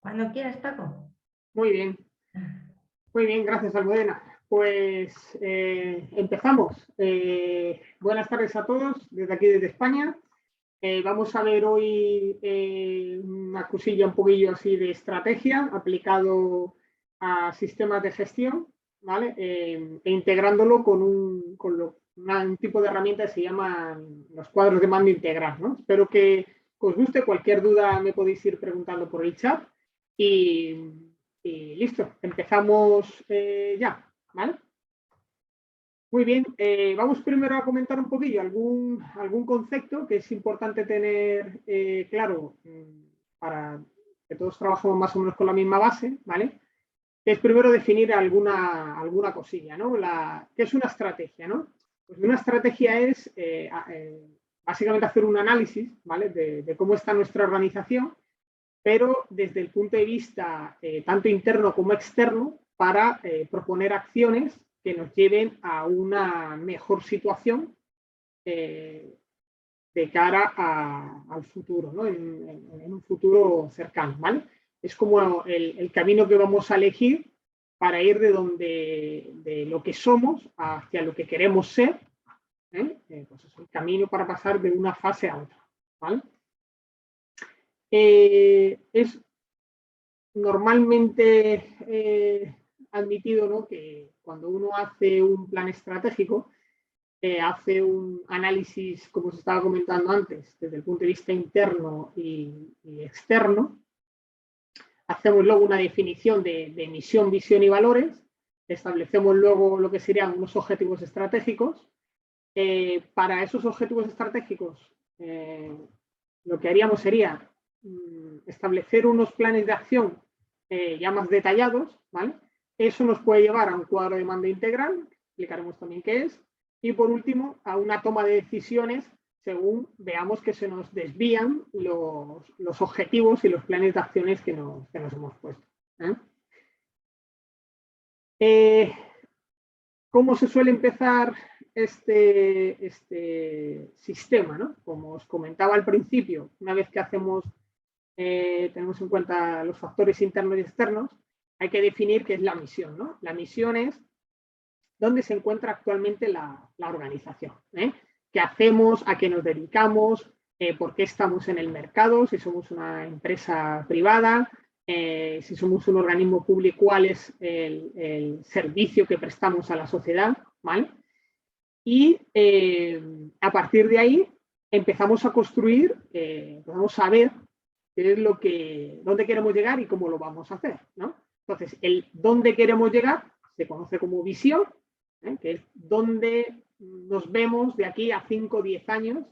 Cuando quieras, Paco. Muy bien, gracias, Almudena. Pues empezamos. Buenas tardes a todos, desde aquí, desde España. Vamos a ver hoy una cosilla un poquillo así de estrategia aplicado a sistemas de gestión, ¿vale? E integrándolo con un tipo de herramienta que se llama los cuadros de mando integral, ¿no? Espero que os guste. Cualquier duda me podéis ir preguntando por el chat y listo, empezamos ya, ¿vale? Muy bien, vamos primero a comentar un poquillo algún concepto que es importante tener claro para que todos trabajemos más o menos con la misma base, ¿vale? Es primero definir alguna cosilla, ¿no? ¿Qué es una estrategia, no? Pues una estrategia es básicamente hacer un análisis, ¿vale? De cómo está nuestra organización, pero desde el punto de vista tanto interno como externo, para proponer acciones que nos lleven a una mejor situación de cara al futuro, ¿no? En un futuro cercano, ¿vale? Es como el camino que vamos a elegir para ir de lo que somos hacia lo que queremos ser, pues es el camino para pasar de una fase a otra, ¿vale? Es normalmente admitido, ¿no?, que cuando uno hace un plan estratégico, hace un análisis, como se estaba comentando antes, desde el punto de vista interno y externo. Hacemos luego una definición de misión, visión y valores. Establecemos luego lo que serían unos objetivos estratégicos. Para esos objetivos estratégicos, lo que haríamos sería establecer unos planes de acción ya más detallados, ¿vale? Eso nos puede llevar a un cuadro de mando integral, explicaremos también qué es, y por último a una toma de decisiones según veamos que se nos desvían los objetivos y los planes de acciones que nos hemos puesto. ¿Cómo se suele empezar este sistema, ¿no? Como os comentaba al principio, una vez que tenemos en cuenta los factores internos y externos, hay que definir qué es la misión, ¿no? La misión es dónde se encuentra actualmente la organización, qué hacemos, a qué nos dedicamos, por qué estamos en el mercado, si somos una empresa privada, si somos un organismo público, cuál es el servicio que prestamos a la sociedad, ¿vale? Y a partir de ahí empezamos a construir, empezamos a ver qué es dónde queremos llegar y cómo lo vamos a hacer, ¿no? Entonces, el dónde queremos llegar se conoce como visión, que es dónde nos vemos de aquí a 5 o 10 años,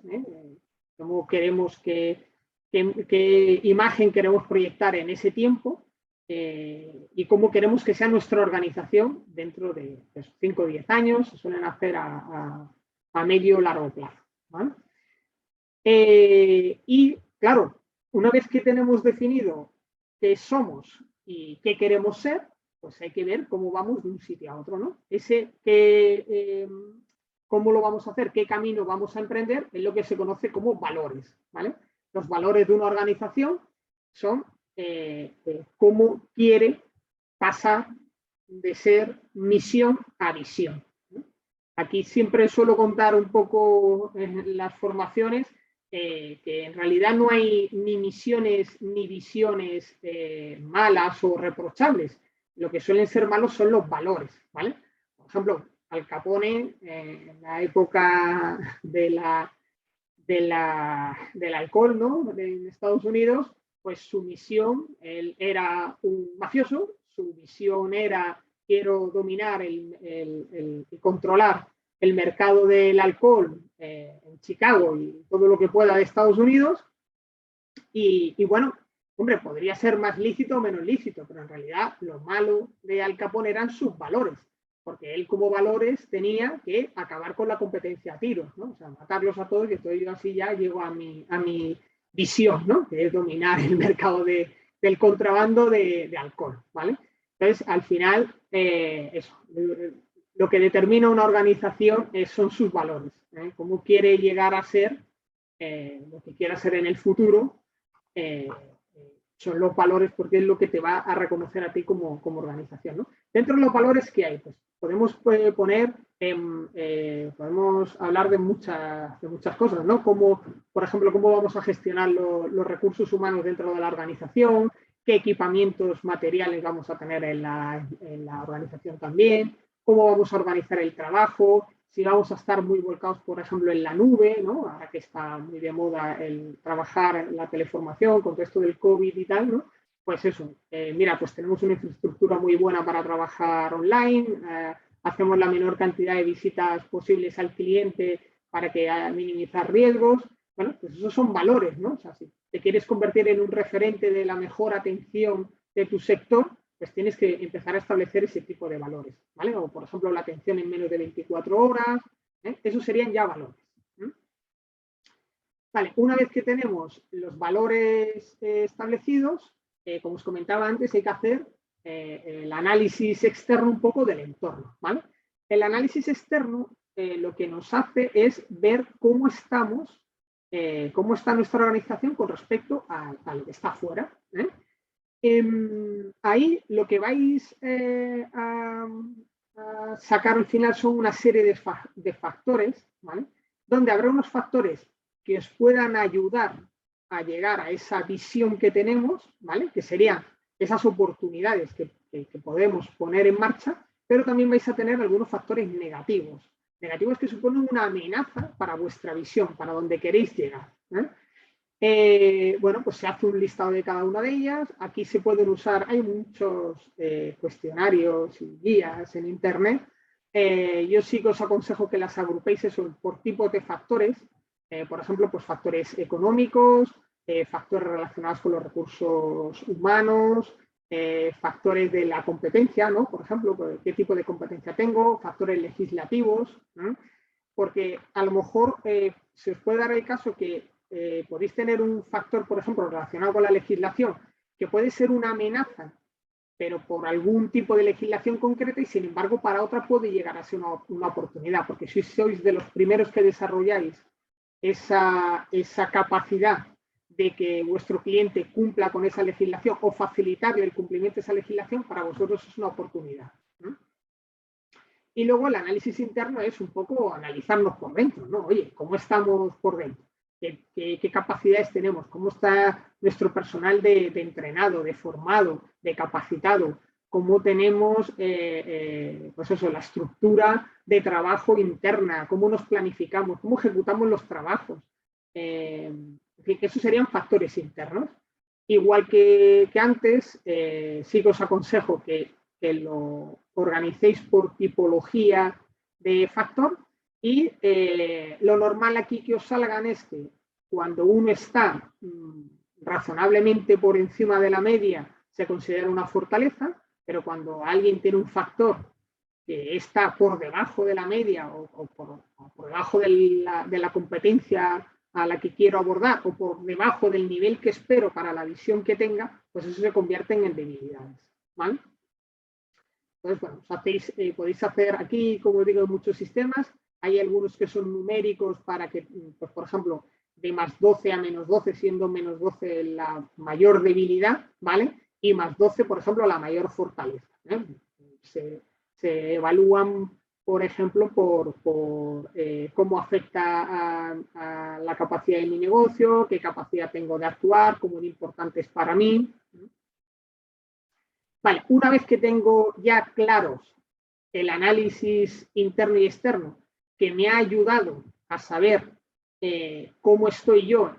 cómo queremos qué imagen queremos proyectar en ese tiempo y cómo queremos que sea nuestra organización dentro de 5 o 10 años. Se suelen hacer a medio o largo plazo, ¿vale? Y claro, una vez que tenemos definido qué somos y qué queremos ser, pues hay que ver cómo vamos de un sitio a otro, ¿no? Cómo lo vamos a hacer, qué camino vamos a emprender, es lo que se conoce como valores, ¿vale? Los valores de una organización son cómo quiere pasar de ser misión a visión, ¿no? Aquí siempre suelo contar un poco en las formaciones que en realidad no hay ni misiones ni visiones malas o reprochables. Lo que suelen ser malos son los valores, ¿vale? Por ejemplo, Al Capone, en la época del alcohol, ¿no?, en Estados Unidos, pues su misión, él era un mafioso, su visión era quiero dominar y controlar el mercado del alcohol en Chicago y todo lo que pueda de Estados Unidos. Y bueno, hombre, podría ser más lícito o menos lícito, pero en realidad lo malo de Al Capone eran sus valores, porque él como valores tenía que acabar con la competencia a tiros, ¿no? O sea, matarlos a todos, y estoy yo así ya llego a mi visión, ¿no?, que es dominar el mercado del contrabando de alcohol, ¿vale? Entonces, al final, eso, lo que determina una organización son sus valores, cómo quiere llegar a ser, lo que quiera ser en el futuro, son los valores porque es lo que te va a reconocer a ti como organización, ¿no? Dentro de los valores que hay, pues podemos poner, podemos hablar de muchas cosas, ¿no? Como, por ejemplo, cómo vamos a gestionar los recursos humanos dentro de la organización, qué equipamientos materiales vamos a tener en la organización también, cómo vamos a organizar el trabajo, si vamos a estar muy volcados, por ejemplo, en la nube, ¿no? Ahora que está muy de moda el trabajar en la teleformación con todo esto del COVID y tal, ¿no? Pues eso, mira, pues tenemos una infraestructura muy buena para trabajar online, hacemos la menor cantidad de visitas posibles al cliente para que minimizar riesgos. Bueno, pues esos son valores, ¿no? O sea, si te quieres convertir en un referente de la mejor atención de tu sector, pues tienes que empezar a establecer ese tipo de valores, ¿vale? O, por ejemplo, la atención en menos de 24 horas, esos serían ya valores. Vale, una vez que tenemos los valores establecidos, como os comentaba antes, hay que hacer el análisis externo un poco del entorno, ¿vale? El análisis externo lo que nos hace es ver cómo estamos, cómo está nuestra organización con respecto a lo que está afuera, ¿eh? Ahí lo que vais a sacar al final son una serie de factores, ¿vale? Donde habrá unos factores que os puedan ayudar a llegar a esa visión que tenemos, ¿vale? Que serían esas oportunidades que podemos poner en marcha, pero también vais a tener algunos factores negativos. Negativos que suponen una amenaza para vuestra visión, para donde queréis llegar, ¿eh? Bueno, pues se hace un listado de cada una de ellas. Aquí se pueden usar, hay muchos cuestionarios y guías en Internet. Yo sí que os aconsejo que las agrupéis eso por tipos de factores. Por ejemplo, pues factores económicos, factores relacionados con los recursos humanos, factores de la competencia, ¿no? Por ejemplo, qué tipo de competencia tengo, factores legislativos, ¿no? Porque a lo mejor se os puede dar el caso que podéis tener un factor, por ejemplo, relacionado con la legislación, que puede ser una amenaza, pero por algún tipo de legislación concreta y, sin embargo, para otra puede llegar a ser una oportunidad, porque si sois de los primeros que desarrolláis esa capacidad de que vuestro cliente cumpla con esa legislación o facilitarle el cumplimiento de esa legislación, para vosotros es una oportunidad, ¿no? Y luego el análisis interno es un poco analizarnos por dentro, ¿no? Oye, ¿cómo estamos por dentro? ¿Qué capacidades tenemos? ¿Cómo está nuestro personal de entrenado, de formado, de capacitado? ¿Cómo tenemos pues eso, la estructura de trabajo interna? ¿Cómo nos planificamos? ¿Cómo ejecutamos los trabajos? En fin, esos serían factores internos. Igual que antes, sí que os aconsejo que lo organicéis por tipología de factor. Y lo normal aquí que os salgan es que cuando uno está razonablemente por encima de la media se considera una fortaleza, pero cuando alguien tiene un factor que está por debajo de la media o por debajo de la competencia a la que quiero abordar o por debajo del nivel que espero para la visión que tenga, pues eso se convierte en debilidades, ¿vale? Entonces, bueno, podéis hacer aquí, como digo, en muchos sistemas. Hay algunos que son numéricos para que, pues, por ejemplo, de más 12 a menos 12, siendo menos 12 la mayor debilidad, ¿vale? Y más 12, por ejemplo, la mayor fortaleza, ¿eh? Se evalúan, por ejemplo, por cómo afecta a la capacidad de mi negocio, qué capacidad tengo de actuar, cómo de importante es para mí. Vale, una vez que tengo ya claros el análisis interno y externo que me ha ayudado a saber cómo estoy yo,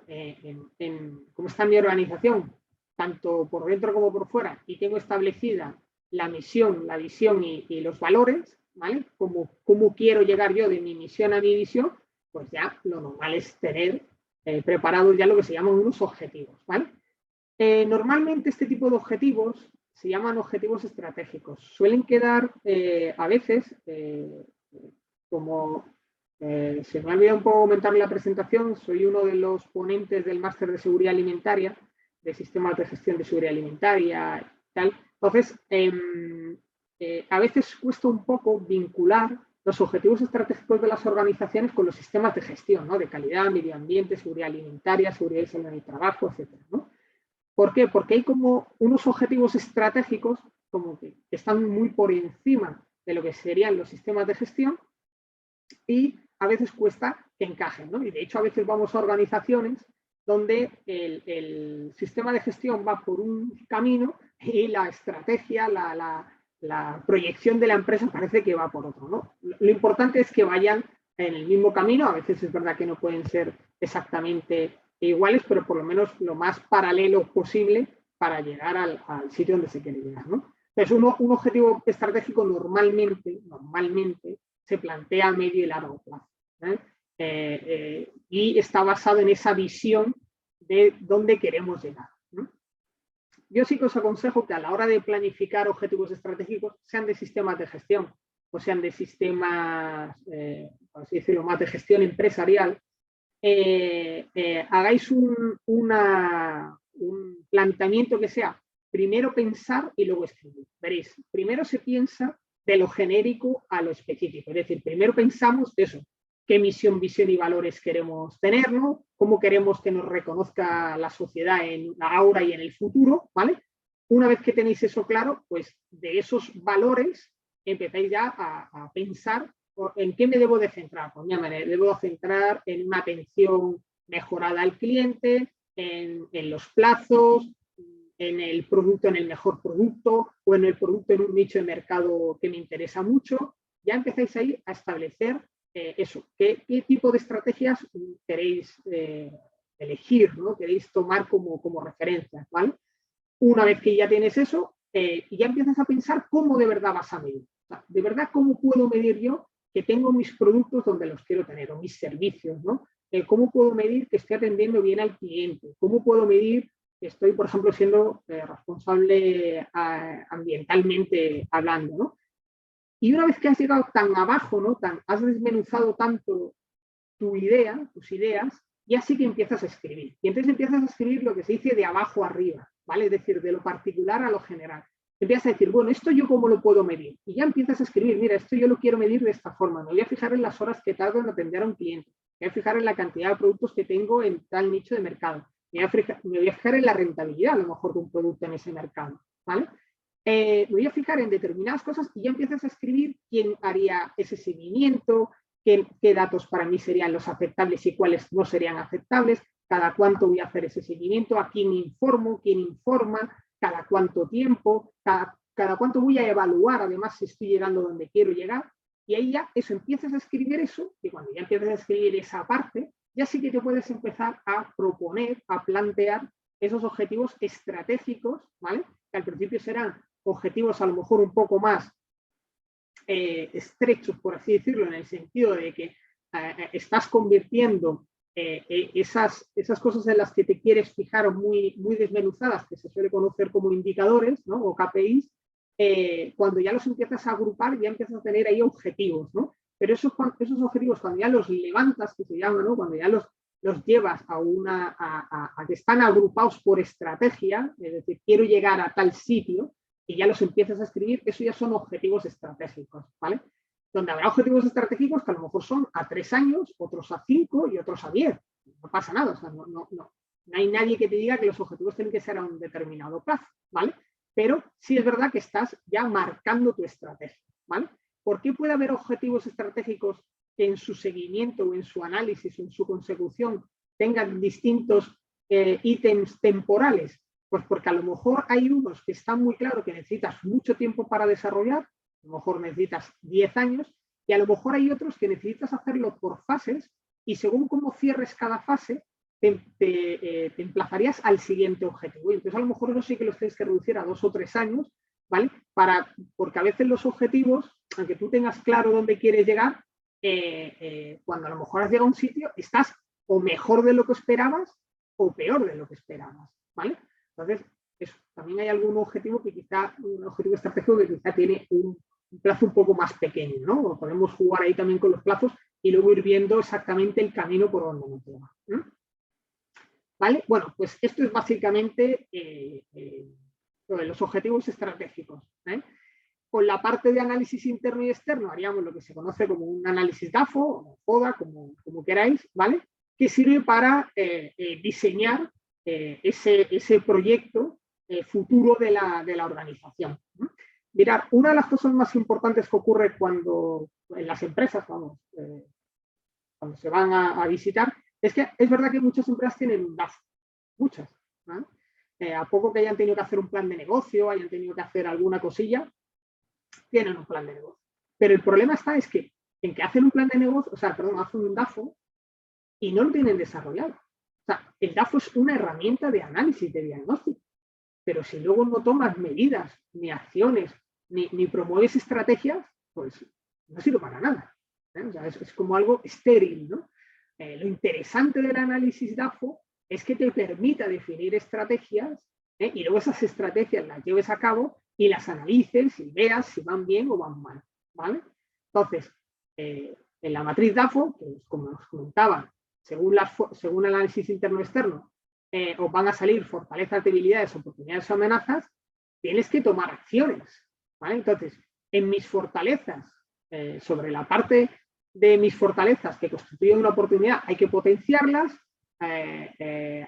cómo está mi organización, tanto por dentro como por fuera, y tengo establecida la misión, la visión y los valores, ¿vale? Cómo quiero llegar yo de mi misión a mi visión, pues ya lo normal es tener preparados ya lo que se llaman unos objetivos, ¿vale? Normalmente este tipo de objetivos se llaman objetivos estratégicos. Suelen quedar a veces, como se me ha olvidado un poco comentar en la presentación, soy uno de los ponentes del máster de seguridad alimentaria, de sistemas de gestión de seguridad alimentaria y tal. Entonces, a veces cuesta un poco vincular los objetivos estratégicos de las organizaciones con los sistemas de gestión, ¿no? De calidad, medio ambiente, seguridad alimentaria, seguridad y salud en el trabajo, etcétera, ¿no? ¿Por qué? Porque hay como unos objetivos estratégicos como que están muy por encima de lo que serían los sistemas de gestión y a veces cuesta que encajen, ¿no? Y de hecho a veces vamos a organizaciones donde el sistema de gestión va por un camino y la estrategia, la proyección de la empresa parece que va por otro, ¿no? Lo importante es que vayan en el mismo camino, a veces es verdad que no pueden ser exactamente iguales, pero por lo menos lo más paralelo posible para llegar al sitio donde se quiere llegar, ¿no? Entonces, un objetivo estratégico normalmente se plantea a medio y largo plazo, y está basado en esa visión de dónde queremos llegar, ¿no? Yo sí que os aconsejo que a la hora de planificar objetivos estratégicos sean de sistemas de gestión o sean de sistemas, por así decirlo, más de gestión empresarial, hagáis un planteamiento que sea primero pensar y luego escribir. Veréis, primero se piensa de lo genérico a lo específico, es decir, primero pensamos de eso, qué misión, visión y valores queremos tener, ¿no? Cómo queremos que nos reconozca la sociedad en ahora y en el futuro, ¿vale? Una vez que tenéis eso claro, pues de esos valores empezáis ya a pensar en qué me debo de centrar. Pues ya me debo centrar en una atención mejorada al cliente, en los plazos, en el producto, en el mejor producto o en el producto en un nicho de mercado que me interesa mucho. Ya empezáis ahí a establecer eso, qué tipo de estrategias queréis elegir, ¿no? Queréis tomar como referencia, ¿vale? Una vez que ya tienes eso, ya empiezas a pensar cómo de verdad vas a medir. O sea, de verdad, ¿cómo puedo medir yo que tengo mis productos donde los quiero tener o mis servicios, ¿no? ¿Cómo puedo medir que estoy atendiendo bien al cliente? ¿Cómo puedo medir que estoy, por ejemplo, siendo responsable ambientalmente hablando, ¿no? Y una vez que has llegado tan abajo, ¿no? Has desmenuzado tanto tus ideas, ya sí que empiezas a escribir. Y entonces empiezas a escribir lo que se dice de abajo arriba, ¿vale? Es decir, de lo particular a lo general. Empiezas a decir, bueno, ¿esto yo cómo lo puedo medir? Y ya empiezas a escribir, mira, esto yo lo quiero medir de esta forma. Me voy a fijar en las horas que tardo en atender a un cliente. Me voy a fijar en la cantidad de productos que tengo en tal nicho de mercado. Me voy a fijar en la rentabilidad, a lo mejor, de un producto en ese mercado, ¿vale? Me voy a fijar en determinadas cosas y ya empiezas a escribir quién haría ese seguimiento, qué datos para mí serían los aceptables y cuáles no serían aceptables, cada cuánto voy a hacer ese seguimiento, a quién informo, quién informa, cada cuánto tiempo, cada cuánto voy a evaluar, además, si estoy llegando donde quiero llegar. Y ahí ya eso, empiezas a escribir eso, y cuando ya empiezas a escribir esa parte, ya sí que te puedes empezar a proponer, a plantear esos objetivos estratégicos, ¿vale? Que al principio serán objetivos a lo mejor un poco más estrechos, por así decirlo, en el sentido de que estás convirtiendo esas cosas en las que te quieres fijar muy desmenuzadas, que se suele conocer como indicadores, ¿no? O KPIs, cuando ya los empiezas a agrupar, ya empiezas a tener ahí objetivos, ¿no? Pero esos objetivos, cuando ya los levantas, que se llama, ¿no? Cuando ya los llevas a que están agrupados por estrategia, es decir, quiero llegar a tal sitio, y ya los empiezas a escribir, eso ya son objetivos estratégicos, ¿vale? Donde habrá objetivos estratégicos que a lo mejor son a 3 años, otros a 5 y otros a 10. No pasa nada, o sea, no hay nadie que te diga que los objetivos tienen que ser a un determinado plazo, ¿vale? Pero sí es verdad que estás ya marcando tu estrategia, ¿vale? ¿Por qué puede haber objetivos estratégicos que en su seguimiento o en su análisis o en su consecución tengan distintos ítems temporales? Pues porque a lo mejor hay unos que están muy claros que necesitas mucho tiempo para desarrollar, a lo mejor necesitas 10 años, y a lo mejor hay otros que necesitas hacerlo por fases, y según cómo cierres cada fase, te emplazarías al siguiente objetivo. Y entonces a lo mejor eso sí que los tienes que reducir a 2 o 3 años, ¿vale? Porque a veces los objetivos, aunque tú tengas claro dónde quieres llegar, cuando a lo mejor has llegado a un sitio, estás o mejor de lo que esperabas o peor de lo que esperabas, ¿vale? Entonces, también hay algún objetivo que quizá, un objetivo estratégico que quizá tiene un plazo un poco más pequeño, ¿no? Podemos jugar ahí también con los plazos y luego ir viendo exactamente el camino por donde nos lleva, ¿no? ¿Vale? Bueno, pues esto es básicamente lo de los objetivos estratégicos, ¿eh? Con la parte de análisis interno y externo haríamos lo que se conoce como un análisis GAFO o FODA, como queráis, ¿vale? Que sirve para diseñar ese proyecto futuro de la organización. Mirad, una de las cosas más importantes que ocurre cuando en las empresas, cuando se van a visitar, es que es verdad que muchas empresas tienen un DAFO, muchas. A poco que hayan tenido que hacer un plan de negocio, hayan tenido que hacer alguna cosilla, tienen un plan de negocio. Pero el problema está es que en que hacen un plan de negocio, o sea, perdón, hacen un DAFO y no lo tienen desarrollado. O sea, el DAFO es una herramienta de análisis, de diagnóstico. Pero si luego no tomas medidas, ni acciones, ni promueves estrategias, pues no sirve para nada. O sea, es como algo estéril, ¿no? Lo interesante del análisis DAFO es que te permita definir estrategias y luego esas estrategias las lleves a cabo y las analices y veas si van bien o van mal, ¿vale? Entonces, en la matriz DAFO, que como nos comentaba, según el análisis interno-externo, os van a salir fortalezas, debilidades, oportunidades o amenazas, tienes que tomar acciones, ¿vale? Entonces, en mis fortalezas, sobre la parte de mis fortalezas que constituyen una oportunidad, hay que potenciarlas.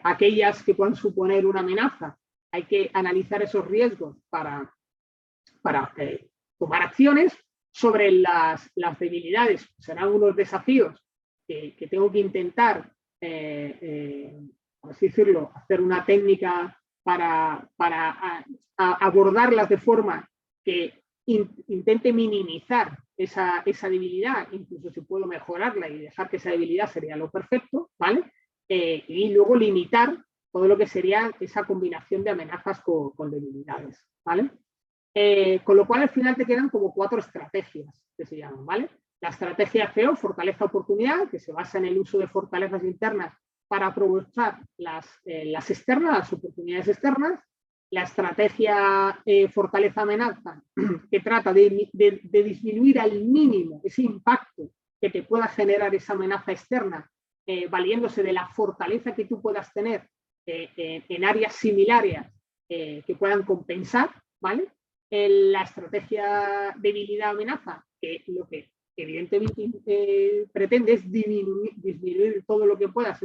Aquellas que puedan suponer una amenaza, hay que analizar esos riesgos para tomar acciones. Sobre las debilidades, serán unos desafíos que tengo que intentar, por así decirlo, hacer una técnica para abordarlas de forma que intente minimizar esa debilidad, incluso si puedo mejorarla y dejar que esa debilidad sería lo perfecto, ¿vale? Y luego limitar todo lo que sería esa combinación de amenazas con debilidades, ¿vale? Con lo cual al final te quedan como 4 estrategias que se llaman, ¿vale? La estrategia FEO, fortaleza-oportunidad, que se basa en el uso de fortalezas internas para aprovechar las externas, las oportunidades externas. La estrategia fortaleza-amenaza, que trata de disminuir al mínimo ese impacto que te pueda generar esa amenaza externa, valiéndose de la fortaleza que tú puedas tener en áreas similares que puedan compensar, ¿vale? La estrategia debilidad-amenaza, que lo que evidentemente pretende es disminuir todo lo que puedas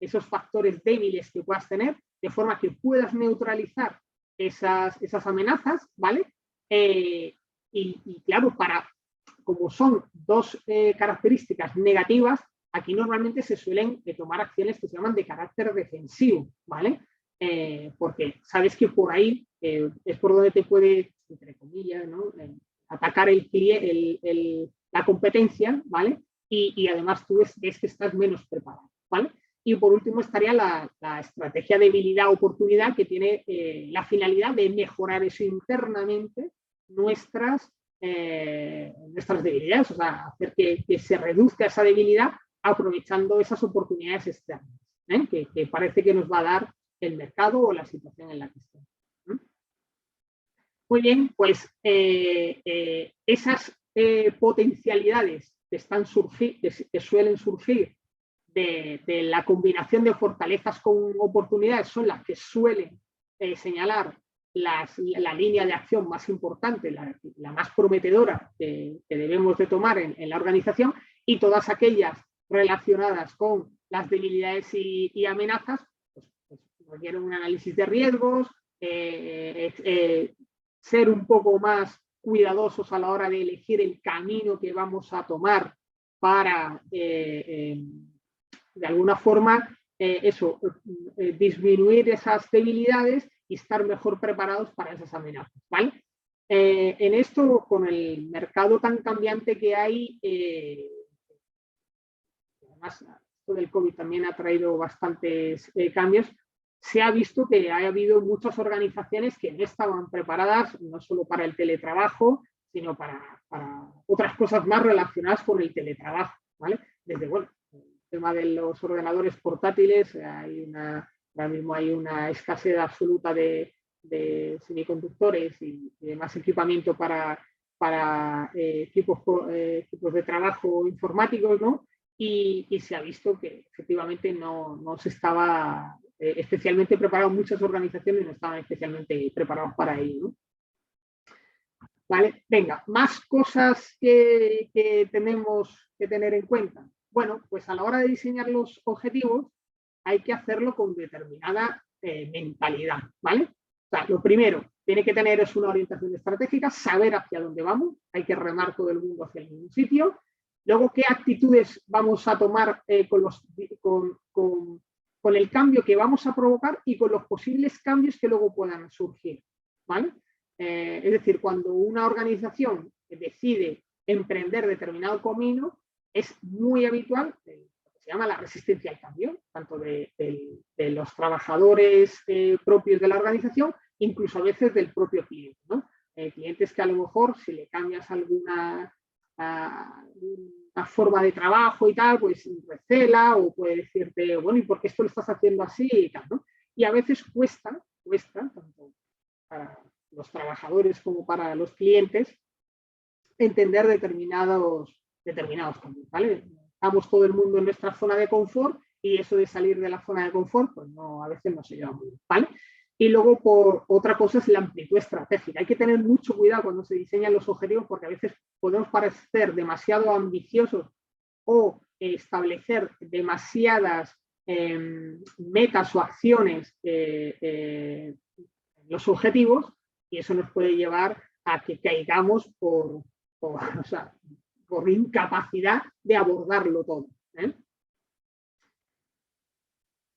esos factores débiles que puedas tener, de forma que puedas neutralizar esas amenazas, ¿vale? Y claro, como son 2 características negativas, aquí normalmente se suelen tomar acciones que se llaman de carácter defensivo, ¿vale? Porque sabes que por ahí es por donde te puede, entre comillas, ¿no? Atacar la competencia, ¿vale? Y además tú ves que estás menos preparado, ¿vale? Y por último estaría la estrategia debilidad-oportunidad, que tiene la finalidad de mejorar eso internamente nuestras debilidades, o sea, hacer que se reduzca esa debilidad aprovechando esas oportunidades externas, que parece que nos va a dar el mercado o la situación en la que estamos. Muy bien, pues esas potencialidades que suelen surgir de la combinación de fortalezas con oportunidades son las que suelen señalar la línea de acción más importante, la más prometedora que debemos de tomar en la organización, y todas aquellas relacionadas con las debilidades y amenazas pues requieren un análisis de riesgos, ser un poco más cuidadosos a la hora de elegir el camino que vamos a tomar para, de alguna forma, disminuir esas debilidades y estar mejor preparados para esas amenazas, ¿vale? En esto, con el mercado tan cambiante que hay, además, esto del COVID también ha traído bastantes cambios, se ha visto que ha habido muchas organizaciones que no estaban preparadas, no solo para el teletrabajo, sino para otras cosas más relacionadas con el teletrabajo, ¿vale? Desde, bueno, el tema de los ordenadores portátiles, ahora mismo hay una escasez absoluta de semiconductores y demás equipamiento para equipos de trabajo informáticos, ¿no? Y se ha visto que efectivamente no se estaba especialmente preparado, muchas organizaciones no estaban especialmente preparados para ello, ¿no? Vale, venga, más cosas que tenemos que tener en cuenta. Bueno, pues a la hora de diseñar los objetivos, hay que hacerlo con determinada mentalidad, ¿vale? O sea, lo primero, tiene que tener es una orientación estratégica, saber hacia dónde vamos, hay que remar todo el mundo hacia el mismo sitio. Luego, ¿qué actitudes vamos a tomar con el cambio que vamos a provocar y con los posibles cambios que luego puedan surgir, ¿vale? Es decir, cuando una organización decide emprender determinado camino, es muy habitual lo que se llama la resistencia al cambio, tanto de los trabajadores propios de la organización, incluso a veces del propio cliente, ¿no? Clientes que a lo mejor si le cambias alguna forma de trabajo y tal, pues recela o puede decirte, bueno, ¿y por qué esto lo estás haciendo así? Y tal, ¿no? Y a veces cuesta, tanto para los trabajadores como para los clientes, entender determinados cambios, ¿vale? Estamos todo el mundo en nuestra zona de confort y eso de salir de la zona de confort, pues no, a veces no se lleva muy bien, ¿vale? Y luego, por otra cosa, es la amplitud estratégica. Hay que tener mucho cuidado cuando se diseñan los objetivos porque a veces podemos parecer demasiado ambiciosos o establecer demasiadas metas o acciones en los objetivos y eso nos puede llevar a que caigamos por incapacidad de abordarlo todo, ¿eh?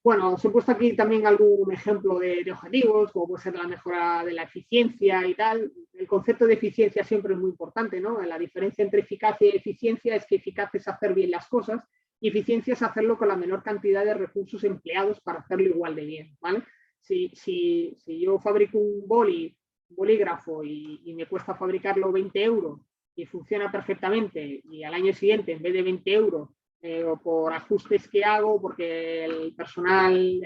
Bueno, os he puesto aquí también algún ejemplo de objetivos, como puede ser la mejora de la eficiencia y tal. El concepto de eficiencia siempre es muy importante, ¿no? La diferencia entre eficacia y eficiencia es que eficaz es hacer bien las cosas y eficiencia es hacerlo con la menor cantidad de recursos empleados para hacerlo igual de bien, ¿vale? Si yo fabrico un bolígrafo y me cuesta fabricarlo 20 euros y funciona perfectamente y al año siguiente en vez de 20 euros o por ajustes que hago, porque el personal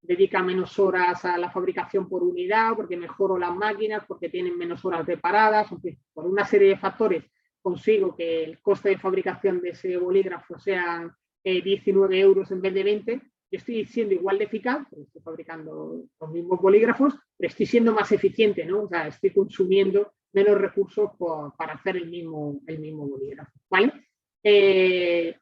dedica menos horas a la fabricación por unidad, porque mejoro las máquinas, porque tienen menos horas reparadas, en fin, por una serie de factores consigo que el coste de fabricación de ese bolígrafo sean 19 euros en vez de 20, yo estoy siendo igual de eficaz, porque estoy fabricando los mismos bolígrafos, pero estoy siendo más eficiente, ¿no? O sea, estoy consumiendo menos recursos para hacer el mismo bolígrafo, ¿vale?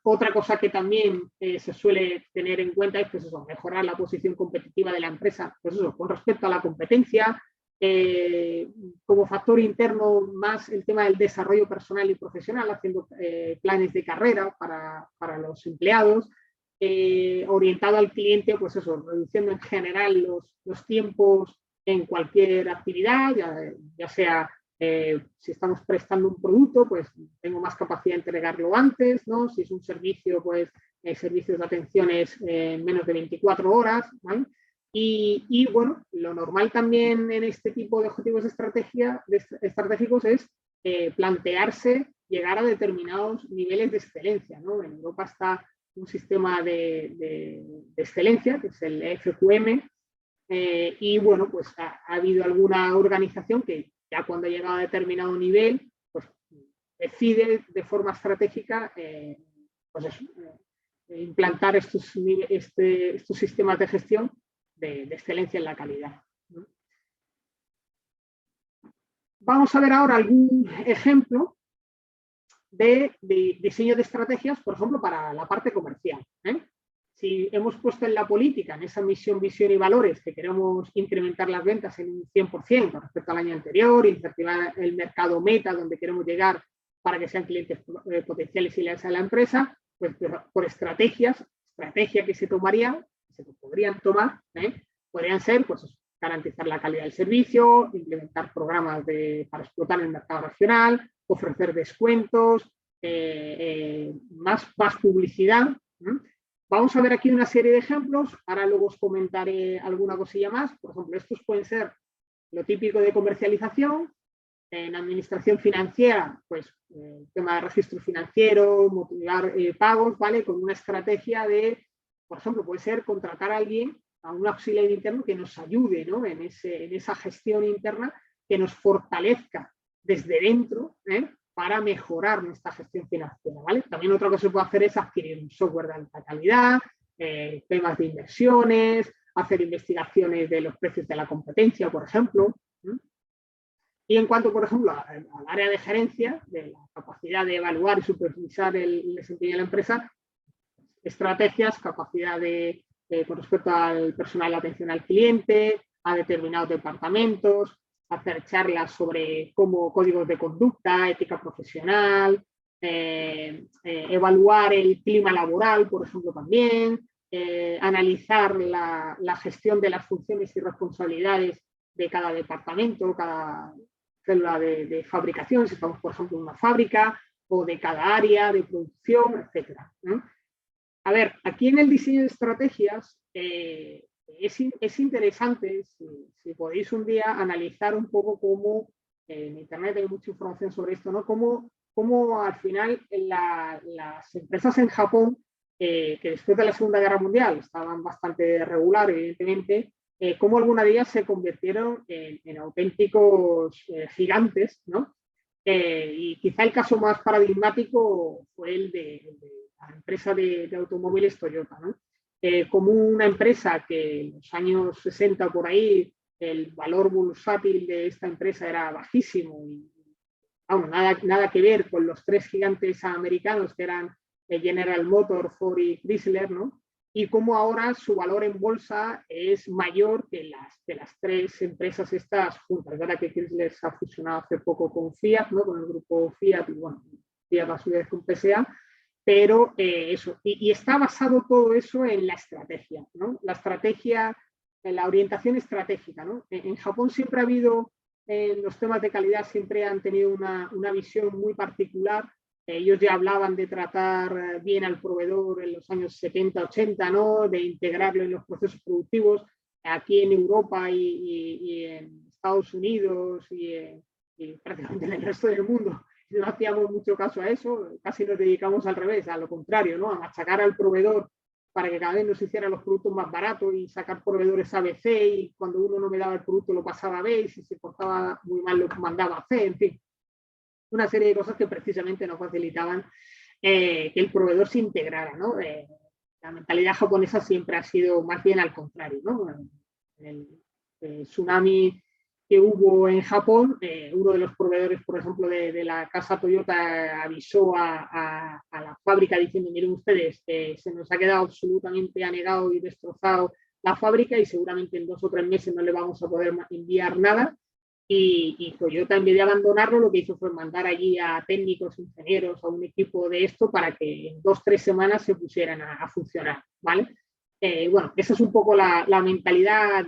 Otra cosa que también se suele tener en cuenta es pues eso, mejorar la posición competitiva de la empresa, pues eso, con respecto a la competencia, como factor interno más el tema del desarrollo personal y profesional, haciendo planes de carrera para los empleados, orientado al cliente, pues eso, reduciendo en general los tiempos en cualquier actividad, ya sea si estamos prestando un producto, pues tengo más capacidad de entregarlo antes, ¿no? Si es un servicio, pues servicios de atención es menos de 24 horas, ¿vale? Y bueno, lo normal también en este tipo de objetivos estratégicos es plantearse llegar a determinados niveles de excelencia, ¿no? En Europa está un sistema de excelencia, que es el FQM, y bueno, pues ha habido alguna organización que ya cuando ha llegado a determinado nivel, pues decide de forma estratégica pues eso, implantar estos sistemas de gestión de excelencia en la calidad, ¿no? Vamos a ver ahora algún ejemplo de diseño de estrategias, por ejemplo, para la parte comercial, ¿eh? Si hemos puesto en la política, en esa misión, visión y valores, que queremos incrementar las ventas en un 100% con respecto al año anterior, incentivar el mercado meta donde queremos llegar para que sean clientes potenciales y leales a la empresa, pues por estrategia que se podrían tomar, podrían ser pues, garantizar la calidad del servicio, implementar programas para explotar el mercado regional, ofrecer descuentos, más publicidad. Vamos a ver aquí una serie de ejemplos, ahora luego os comentaré alguna cosilla más. Por ejemplo, estos pueden ser lo típico de comercialización. En administración financiera, pues el tema de registro financiero, motivar pagos, ¿vale? Con una estrategia de, por ejemplo, puede ser contratar a alguien, a un auxiliar interno que nos ayude, ¿no? en esa gestión interna, que nos fortalezca desde dentro, para mejorar nuestra gestión financiera, ¿vale? También otra cosa que se puede hacer es adquirir un software de alta calidad, temas de inversiones, hacer investigaciones de los precios de la competencia, por ejemplo. Y en cuanto, por ejemplo, al área de gerencia, de la capacidad de evaluar y supervisar el desempeño de la empresa, estrategias, capacidad con respecto al personal de atención al cliente, a determinados departamentos, hacer charlas sobre códigos de conducta, ética profesional, evaluar el clima laboral, por ejemplo, también, analizar la gestión de las funciones y responsabilidades de cada departamento, cada célula de fabricación, si estamos, por ejemplo, en una fábrica, o de cada área de producción, etcétera, ¿no? A ver, aquí en el diseño de estrategias es interesante, si podéis un día, analizar un poco cómo, en Internet hay mucha información sobre esto, ¿no? Cómo al final las empresas en Japón, que después de la Segunda Guerra Mundial estaban bastante regular, evidentemente, cómo alguna de ellas se convirtieron en auténticos gigantes, ¿no? Y quizá el caso más paradigmático fue el de la empresa de automóviles Toyota, ¿no? Como una empresa que en los años 60 por ahí el valor bursátil de esta empresa era bajísimo y vamos, nada que ver con los tres gigantes americanos que eran General Motors, Ford y Chrysler, ¿no? Y cómo ahora su valor en bolsa es mayor que las tres empresas estas juntas. Es verdad que Chrysler se ha fusionado hace poco con Fiat, ¿no? Con el grupo Fiat, y bueno, Fiat a su vez con PSA, pero eso. Y está basado todo eso en la estrategia, ¿no? La estrategia, en la orientación estratégica, ¿no? En Japón siempre ha habido, los temas de calidad siempre han tenido una visión muy particular. Ellos ya hablaban de tratar bien al proveedor en los años 70, 80, ¿no? De integrarlo en los procesos productivos. Aquí en Europa y en Estados Unidos y prácticamente en el resto del mundo no hacíamos mucho caso a eso, casi nos dedicamos al revés, a lo contrario, ¿no? A machacar al proveedor para que cada vez nos hiciera los productos más baratos y sacar proveedores A, B, C, y cuando uno no me daba el producto lo pasaba a B, y si se portaba muy mal lo mandaba a C, en fin. Una serie de cosas que precisamente nos facilitaban que el proveedor se integrara, ¿no? La mentalidad japonesa siempre ha sido más bien al contrario, ¿no? El tsunami que hubo en Japón, uno de los proveedores, por ejemplo, de la casa Toyota avisó a la fábrica diciendo, miren ustedes, se nos ha quedado absolutamente anegado y destrozado la fábrica y seguramente en 2 o 3 meses no le vamos a poder enviar nada. Y Toyota, en vez de abandonarlo, lo que hizo fue mandar allí a técnicos, ingenieros, a un equipo de esto para que en 2 o 3 semanas se pusieran a funcionar, ¿vale? Bueno, esa es un poco la mentalidad,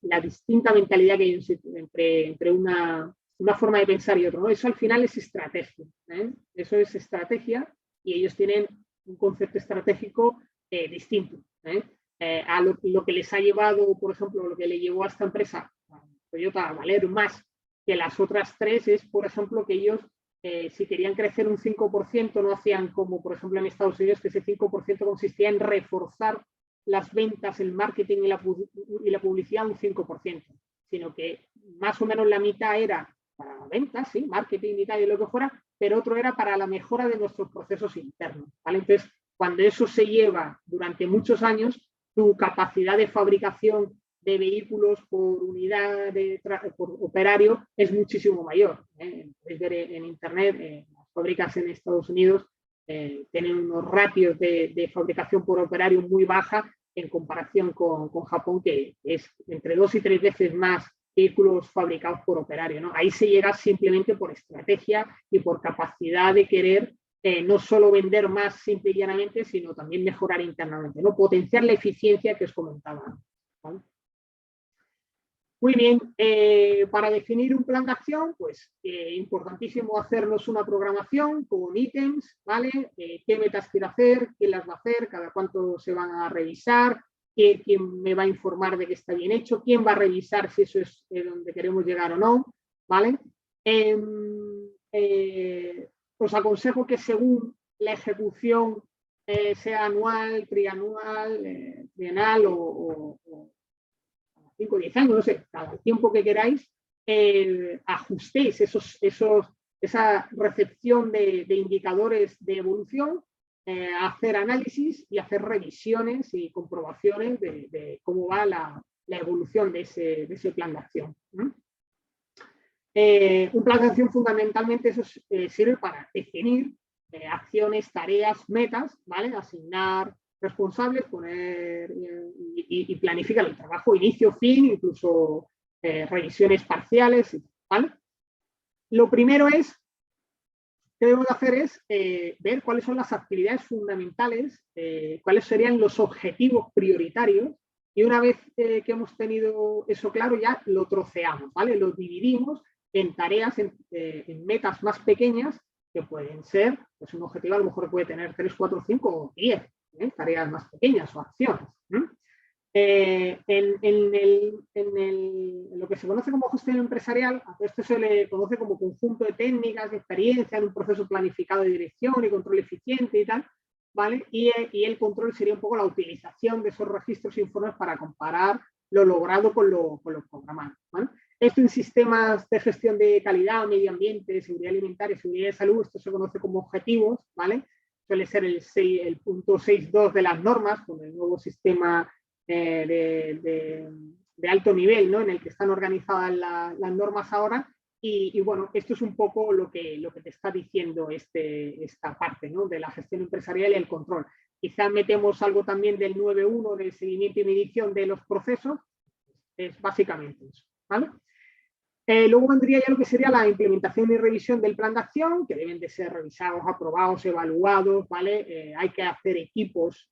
la distinta mentalidad que hay entre una forma de pensar y otra, ¿no? Eso al final es estrategia, ¿eh? Eso es estrategia y ellos tienen un concepto estratégico distinto, ¿eh? A lo que les ha llevado, por ejemplo, lo que le llevó a esta empresa Toyota a valer más que las otras tres es, por ejemplo, que ellos, si querían crecer un 5%, no hacían como, por ejemplo, en Estados Unidos, que ese 5% consistía en reforzar las ventas, el marketing y la publicidad un 5%, sino que más o menos la mitad era para ventas, sí, marketing y tal y lo que fuera, pero otro era para la mejora de nuestros procesos internos, ¿vale? Entonces, cuando eso se lleva durante muchos años, tu capacidad de fabricación de vehículos por unidad por operario es muchísimo mayor. Podéis ver en Internet, las fábricas en Estados Unidos tienen unos ratios de fabricación por operario muy baja en comparación con Japón, que es entre 2 y 3 veces más vehículos fabricados por operario, ¿no? Ahí se llega simplemente por estrategia y por capacidad de querer no solo vender más simple y llanamente, sino también mejorar internamente, ¿no? Potenciar la eficiencia que os comentaba, ¿vale? Muy bien, para definir un plan de acción, pues importantísimo hacernos una programación con ítems, ¿vale? ¿Qué metas quiero hacer? ¿Quién las va a hacer? ¿Cada cuánto se van a revisar? ¿Quién me va a informar de que está bien hecho? ¿Quién va a revisar si eso es donde queremos llegar o no? ¿Vale? Os aconsejo que según la ejecución sea anual, trianual, trienal o 5 o 10 años, no sé, cada tiempo que queráis, ajustéis esa recepción de indicadores de evolución, hacer análisis y hacer revisiones y comprobaciones de cómo va la evolución de ese plan de acción, ¿no? Un plan de acción fundamentalmente eso sirve para definir acciones, tareas, metas, ¿vale? Asignar responsables, poner y planificar el trabajo, inicio, fin, incluso revisiones parciales, ¿vale? Lo primero que debemos hacer es ver cuáles son las actividades fundamentales, cuáles serían los objetivos prioritarios, y una vez que hemos tenido eso claro, ya lo troceamos, ¿vale? Lo dividimos en tareas, en metas más pequeñas, que pueden ser, pues un objetivo a lo mejor puede tener 3, 4, 5 o 10 tareas más pequeñas o acciones. En lo que se conoce como gestión empresarial, a esto se le conoce como conjunto de técnicas, de experiencia en un proceso planificado de dirección y control eficiente y tal, ¿vale? Y el control sería un poco la utilización de esos registros e informes para comparar lo logrado con lo programado, ¿vale? Esto en sistemas de gestión de calidad, medio ambiente, seguridad alimentaria, seguridad de salud, esto se conoce como objetivos, ¿vale? Suele ser el punto 6.2 de las normas, con el nuevo sistema de alto nivel, ¿no? En el que están organizadas las normas ahora. Y bueno, esto es un poco lo que te está diciendo esta parte, ¿no? De la gestión empresarial y el control. Quizá metemos algo también del 9.1 de seguimiento y medición de los procesos, es básicamente eso, ¿vale? Luego vendría ya lo que sería la implementación y revisión del plan de acción, que deben de ser revisados, aprobados, evaluados, ¿vale? Hay que hacer equipos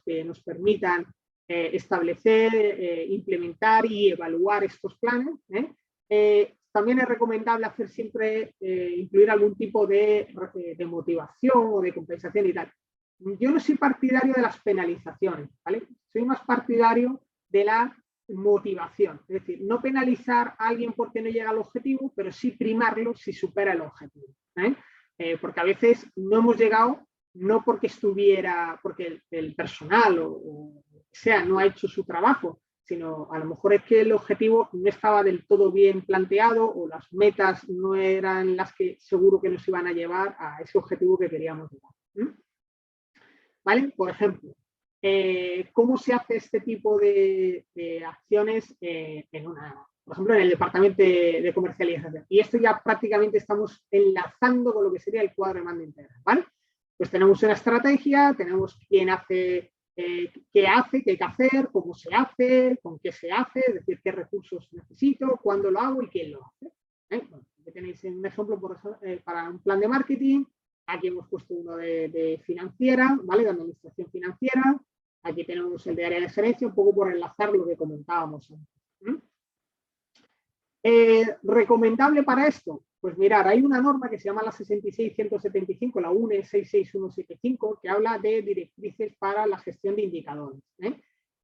que nos permitan establecer, implementar y evaluar estos planes. También es recomendable hacer siempre, incluir algún tipo de motivación o de compensación y tal. Yo no soy partidario de las penalizaciones, ¿vale? Soy más partidario de la motivación, es decir, no penalizar a alguien porque no llega al objetivo, pero sí primarlo si supera el objetivo, porque a veces no hemos llegado no porque porque el personal o sea no ha hecho su trabajo, sino a lo mejor es que el objetivo no estaba del todo bien planteado o las metas no eran las que seguro que nos iban a llevar a ese objetivo que queríamos llegar. ¿Vale? Por ejemplo, ¿cómo se hace este tipo de acciones por ejemplo, en el departamento de comercialización? Y esto ya prácticamente estamos enlazando con lo que sería el cuadro de mando integral, ¿vale? Pues tenemos una estrategia, tenemos quién hace, qué hay que hacer, cómo se hace, con qué se hace, es decir, qué recursos necesito, cuándo lo hago y quién lo hace. Bueno, aquí tenéis un ejemplo para un plan de marketing. Aquí hemos puesto uno de financiera, ¿vale? De administración financiera. Aquí tenemos el de área de gerencia, un poco por enlazar lo que comentábamos antes. ¿Recomendable para esto? Pues mirar, hay una norma que se llama la 66175, la UNE 66175, que habla de directrices para la gestión de indicadores.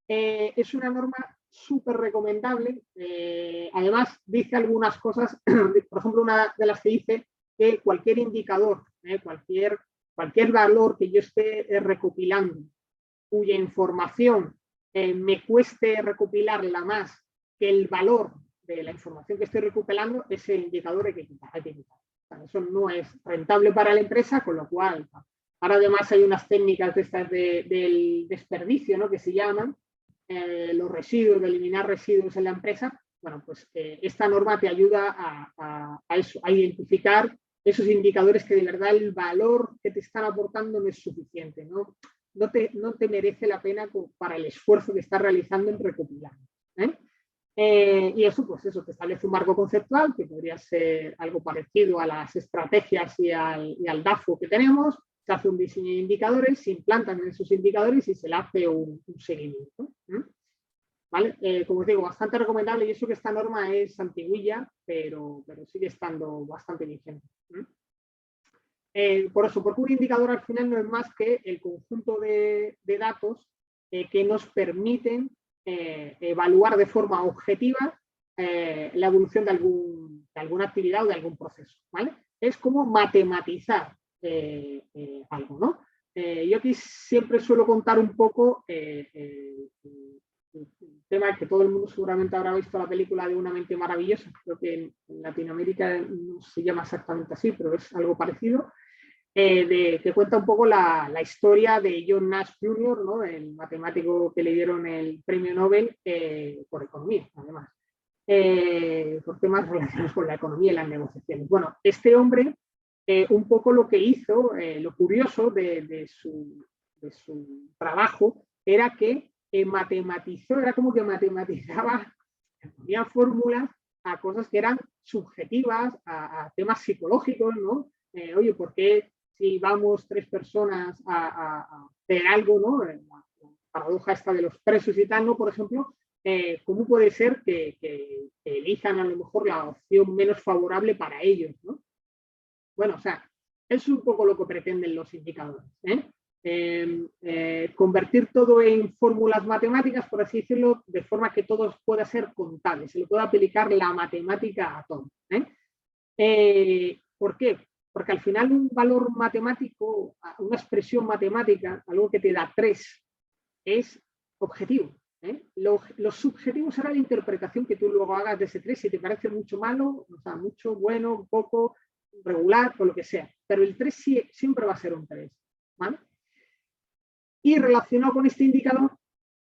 Es una norma súper recomendable. Además, dice algunas cosas, por ejemplo, una de las que dice que cualquier indicador, cualquier valor que yo esté recopilando, cuya información me cueste recopilarla más que el valor de la información que estoy recopilando, ese indicador hay que quitar. O sea, eso no es rentable para la empresa, con lo cual, ahora además hay unas técnicas de estas del desperdicio, ¿no? Que se llaman los residuos, de eliminar residuos en la empresa. Bueno, pues esta norma te ayuda a eso, a identificar esos indicadores que de verdad el valor que te están aportando no es suficiente, ¿no? No te merece la pena para el esfuerzo que estás realizando en recopilar. Y eso, pues eso, te establece un marco conceptual que podría ser algo parecido a las estrategias y al DAFO que tenemos. Se hace un diseño de indicadores, se implantan esos indicadores y se le hace un seguimiento. ¿Vale? Como os digo, bastante recomendable, y eso que esta norma es antiguilla, pero sigue estando bastante vigente. Por eso, porque un indicador al final no es más que el conjunto de datos que nos permiten evaluar de forma objetiva la evolución de alguna actividad o de algún proceso, ¿vale? Es como matematizar algo, ¿no? Yo aquí siempre suelo contar un poco el tema que todo el mundo seguramente habrá visto la película de Una mente maravillosa. Creo que en Latinoamérica no se llama exactamente así, pero es algo parecido. Que cuenta un poco la historia de John Nash Jr., ¿no? El matemático que le dieron el premio Nobel por economía, además, por temas relacionados con la economía y las negociaciones. Bueno, este hombre un poco lo que hizo, lo curioso de su trabajo, era que matematizó, era como que matematizaba, ponía fórmulas a cosas que eran subjetivas, a temas psicológicos, ¿no? Oye, ¿por qué si vamos 3 personas a hacer algo, ¿no? La paradoja esta de los presos y tal, ¿no? Por ejemplo, ¿cómo puede ser que elijan a lo mejor la opción menos favorable para ellos, ¿no? Bueno, o sea, es un poco lo que pretenden los indicadores, convertir todo en fórmulas matemáticas, por así decirlo, de forma que todo pueda ser contable, se le pueda aplicar la matemática a todo. ¿Por qué? Porque al final un valor matemático, una expresión matemática, algo que te da 3, es objetivo. Los subjetivos será la interpretación que tú luego hagas de ese 3, si te parece mucho malo, o sea, mucho, bueno, poco, regular o lo que sea. Pero el 3 siempre va a ser un 3. ¿Vale? Y relacionado con este indicador,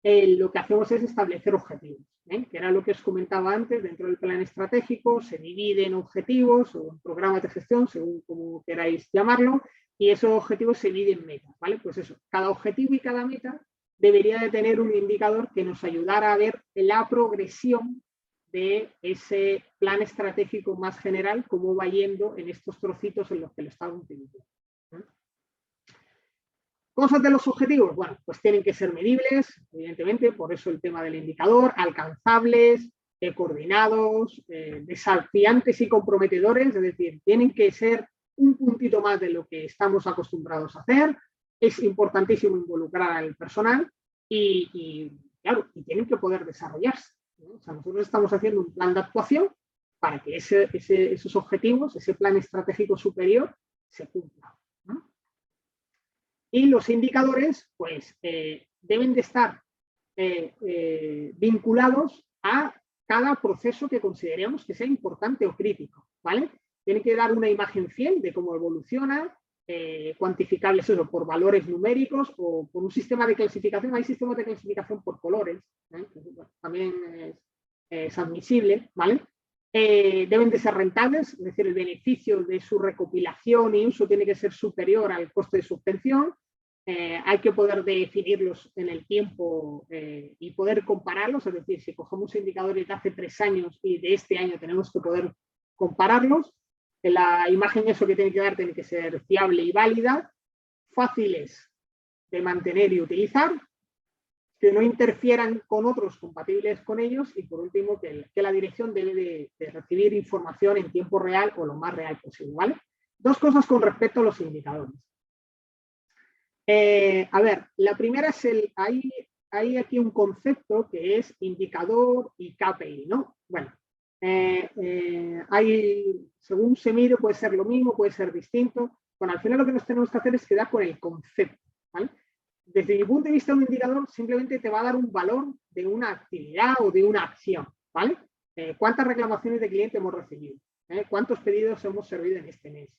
lo que hacemos es establecer objetivos, que era lo que os comentaba antes. Dentro del plan estratégico se divide en objetivos o en programas de gestión, según como queráis llamarlo, y esos objetivos se dividen en metas, ¿vale? Pues eso, cada objetivo y cada meta debería de tener un indicador que nos ayudara a ver la progresión de ese plan estratégico más general, cómo va yendo en estos trocitos en los que lo estamos utilizando. Cosas de los objetivos, bueno, pues tienen que ser medibles, evidentemente, por eso el tema del indicador, alcanzables, coordinados, desafiantes y comprometedores, es decir, tienen que ser un puntito más de lo que estamos acostumbrados a hacer. Es importantísimo involucrar al personal y claro, y tienen que poder desarrollarse, ¿no? O sea, nosotros estamos haciendo un plan de actuación para que esos objetivos, ese plan estratégico superior, se cumplan, ¿no? Y los indicadores, pues, deben de estar vinculados a cada proceso que consideremos que sea importante o crítico, ¿vale? Tienen que dar una imagen fiel de cómo evoluciona, cuantificables eso, por valores numéricos o por un sistema de clasificación. Hay sistemas de clasificación por colores, que también es admisible, ¿vale? Deben de ser rentables, es decir, el beneficio de su recopilación y uso tiene que ser superior al coste de su obtención. Hay que poder definirlos en el tiempo y poder compararlos, es decir, si cogemos indicadores de hace 3 años y de este año tenemos que poder compararlos. La imagen eso que tiene que dar tiene que ser fiable y válida, fáciles de mantener y utilizar, que no interfieran con otros compatibles con ellos y por último que la dirección debe de recibir información en tiempo real o lo más real posible, ¿vale? 2 cosas con respecto a los indicadores. A ver, la primera es hay aquí un concepto que es indicador y KPI, ¿no? Bueno, según se mire puede ser lo mismo, puede ser distinto. Bueno, al final lo que nos tenemos que hacer es quedar con el concepto, ¿vale? Desde mi punto de vista, un indicador simplemente te va a dar un valor de una actividad o de una acción, ¿vale? ¿Cuántas reclamaciones de cliente hemos recibido? ¿Cuántos pedidos hemos servido en este mes?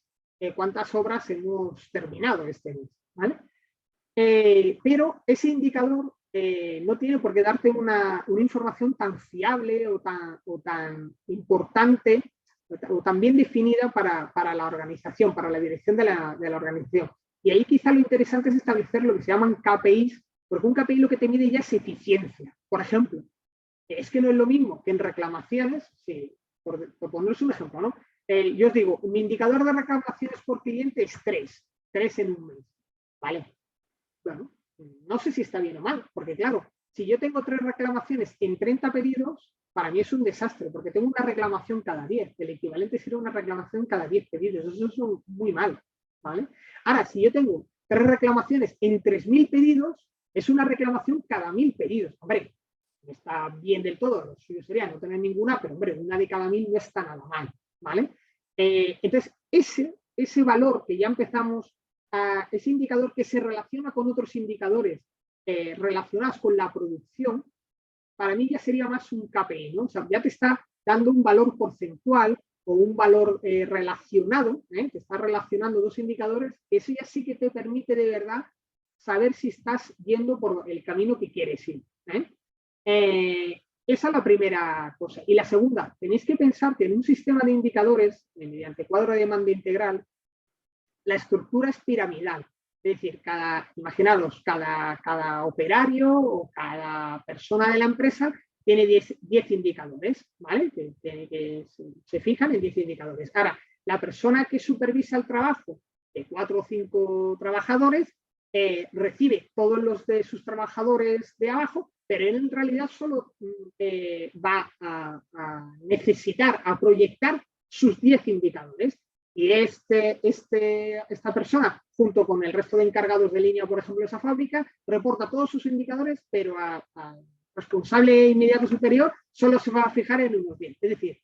¿Cuántas obras hemos terminado este mes? ¿Vale? Pero ese indicador no tiene por qué darte una información tan fiable o tan importante o tan bien definida para la organización, para la dirección de la organización. Y ahí quizá lo interesante es establecer lo que se llaman KPIs, porque un KPI lo que te mide ya es eficiencia. Por ejemplo, es que no es lo mismo que en reclamaciones, sí, por poneros un ejemplo, ¿no? Yo os digo, mi indicador de reclamaciones por cliente es 3 en un mes, ¿vale? Bueno, no sé si está bien o mal, porque claro, si yo tengo 3 reclamaciones en 30 pedidos, para mí es un desastre, porque tengo una reclamación cada 10. El equivalente sería una reclamación cada 10 pedidos. Eso es muy mal, ¿vale? Ahora, si yo tengo 3 reclamaciones en 3.000 pedidos, es una reclamación cada 1.000 pedidos. Hombre, no está bien del todo, lo suyo sería no tener ninguna, pero hombre, una de cada 1.000 no está nada mal, ¿vale? Entonces, ese valor que ya empezamos ese indicador que se relaciona con otros indicadores relacionados con la producción, para mí ya sería más un KPI, ¿no? O sea, ya te está dando un valor porcentual o un valor relacionado, te está relacionando 2 indicadores, eso ya sí que te permite de verdad saber si estás yendo por el camino que quieres ir. Esa es la primera cosa. Y la segunda, tenéis que pensar que en un sistema de indicadores, mediante cuadro de demanda integral, la estructura es piramidal. Es decir, imaginaros, cada operario o cada persona de la empresa tiene 10 indicadores, ¿vale? Se fijan en 10 indicadores. Ahora, la persona que supervisa el trabajo de 4 o 5 trabajadores recibe todos los de sus trabajadores de abajo, pero él en realidad solo va a necesitar, a proyectar sus 10 indicadores. Y esta persona, junto con el resto de encargados de línea, por ejemplo, de esa fábrica, reporta todos sus indicadores, pero al responsable inmediato superior solo se va a fijar en unos 10. Es decir,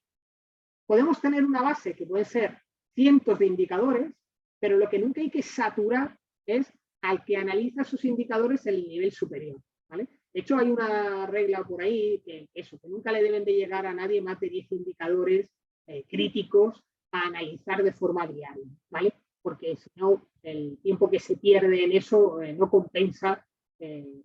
podemos tener una base que puede ser cientos de indicadores, pero lo que nunca hay que saturar es al que analiza sus indicadores en el nivel superior, ¿vale? De hecho, hay una regla por ahí que nunca le deben de llegar a nadie más de 10 indicadores críticos a analizar de forma diaria, ¿vale? Porque si no, el tiempo que se pierde en eso no compensa el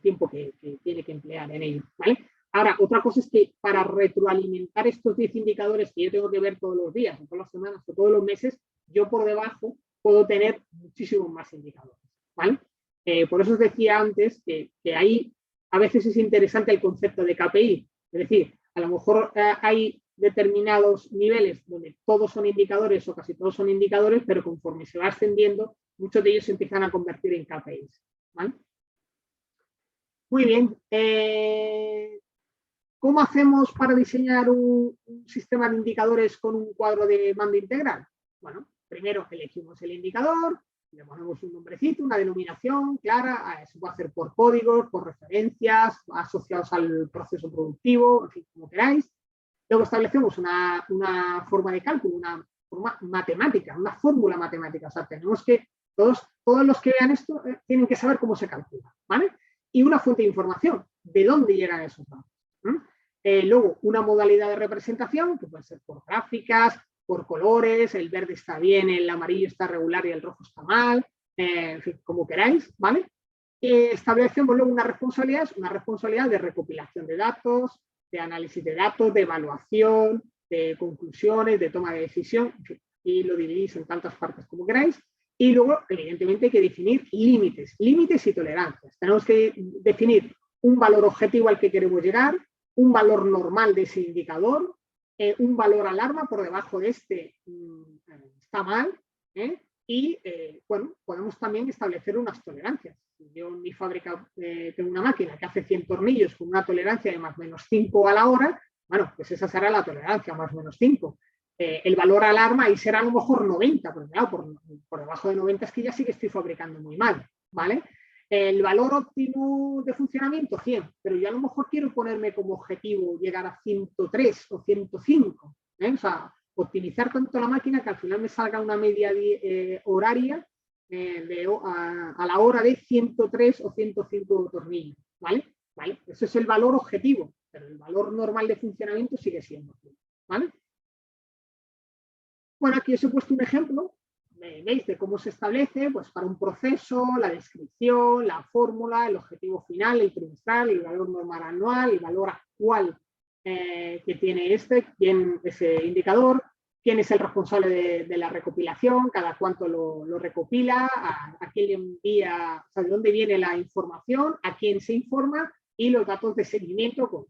tiempo que tiene que emplear en ello, ¿vale? Ahora, otra cosa es que para retroalimentar estos 10 indicadores que yo tengo que ver todos los días, o todas las semanas, o todos los meses, yo por debajo puedo tener muchísimos más indicadores, ¿vale? Por eso os decía antes que ahí a veces es interesante el concepto de KPI, es decir, a lo mejor hay determinados niveles donde todos son indicadores o casi todos son indicadores, pero conforme se va ascendiendo, muchos de ellos se empiezan a convertir en KPIs, ¿vale? Muy bien. ¿Cómo hacemos para diseñar un sistema de indicadores con un cuadro de mando integral? Bueno, primero elegimos el indicador, le ponemos un nombrecito, una denominación clara, se puede hacer por códigos, por referencias, asociados al proceso productivo, en fin, como queráis. Luego establecemos una forma de cálculo, una forma matemática, una fórmula matemática. O sea, tenemos que, todos los que vean esto tienen que saber cómo se calcula, ¿vale? Y una fuente de información, de dónde llegan esos datos. Luego, una modalidad de representación, que puede ser por gráficas, por colores, el verde está bien, el amarillo está regular y el rojo está mal, en fin, como queráis, ¿vale? Establecemos luego una responsabilidad de recopilación de datos, de análisis de datos, de evaluación, de conclusiones, de toma de decisión, en fin, y lo dividís en tantas partes como queráis. Y luego, evidentemente, hay que definir límites y tolerancias. Tenemos que definir un valor objetivo al que queremos llegar, un valor normal de ese indicador, un valor alarma por debajo de este está mal, y bueno, podemos también establecer unas tolerancias. Yo en mi fábrica tengo una máquina que hace 100 tornillos con una tolerancia de más o menos 5 a la hora, bueno, pues esa será la tolerancia, más o menos 5. El valor alarma ahí será a lo mejor 90, pero claro, por debajo de 90 es que ya sí que estoy fabricando muy mal, ¿vale? El valor óptimo de funcionamiento, 100, pero yo a lo mejor quiero ponerme como objetivo llegar a 103 o 105, o sea, optimizar tanto la máquina que al final me salga una media horaria a la hora de 103 o 105 tornillos, ¿vale? ¿Vale? Ese es el valor objetivo, pero el valor normal de funcionamiento sigue siendo 100, ¿vale? Bueno, aquí os he puesto un ejemplo, veis de cómo se establece, pues para un proceso, la descripción, la fórmula, el objetivo final, el trimestral, el valor normal anual, el valor actual que tiene ese indicador, quién es el responsable de la recopilación, cada cuánto lo recopila, a quién le envía, o sea, de dónde viene la información, a quién se informa y los datos de seguimiento con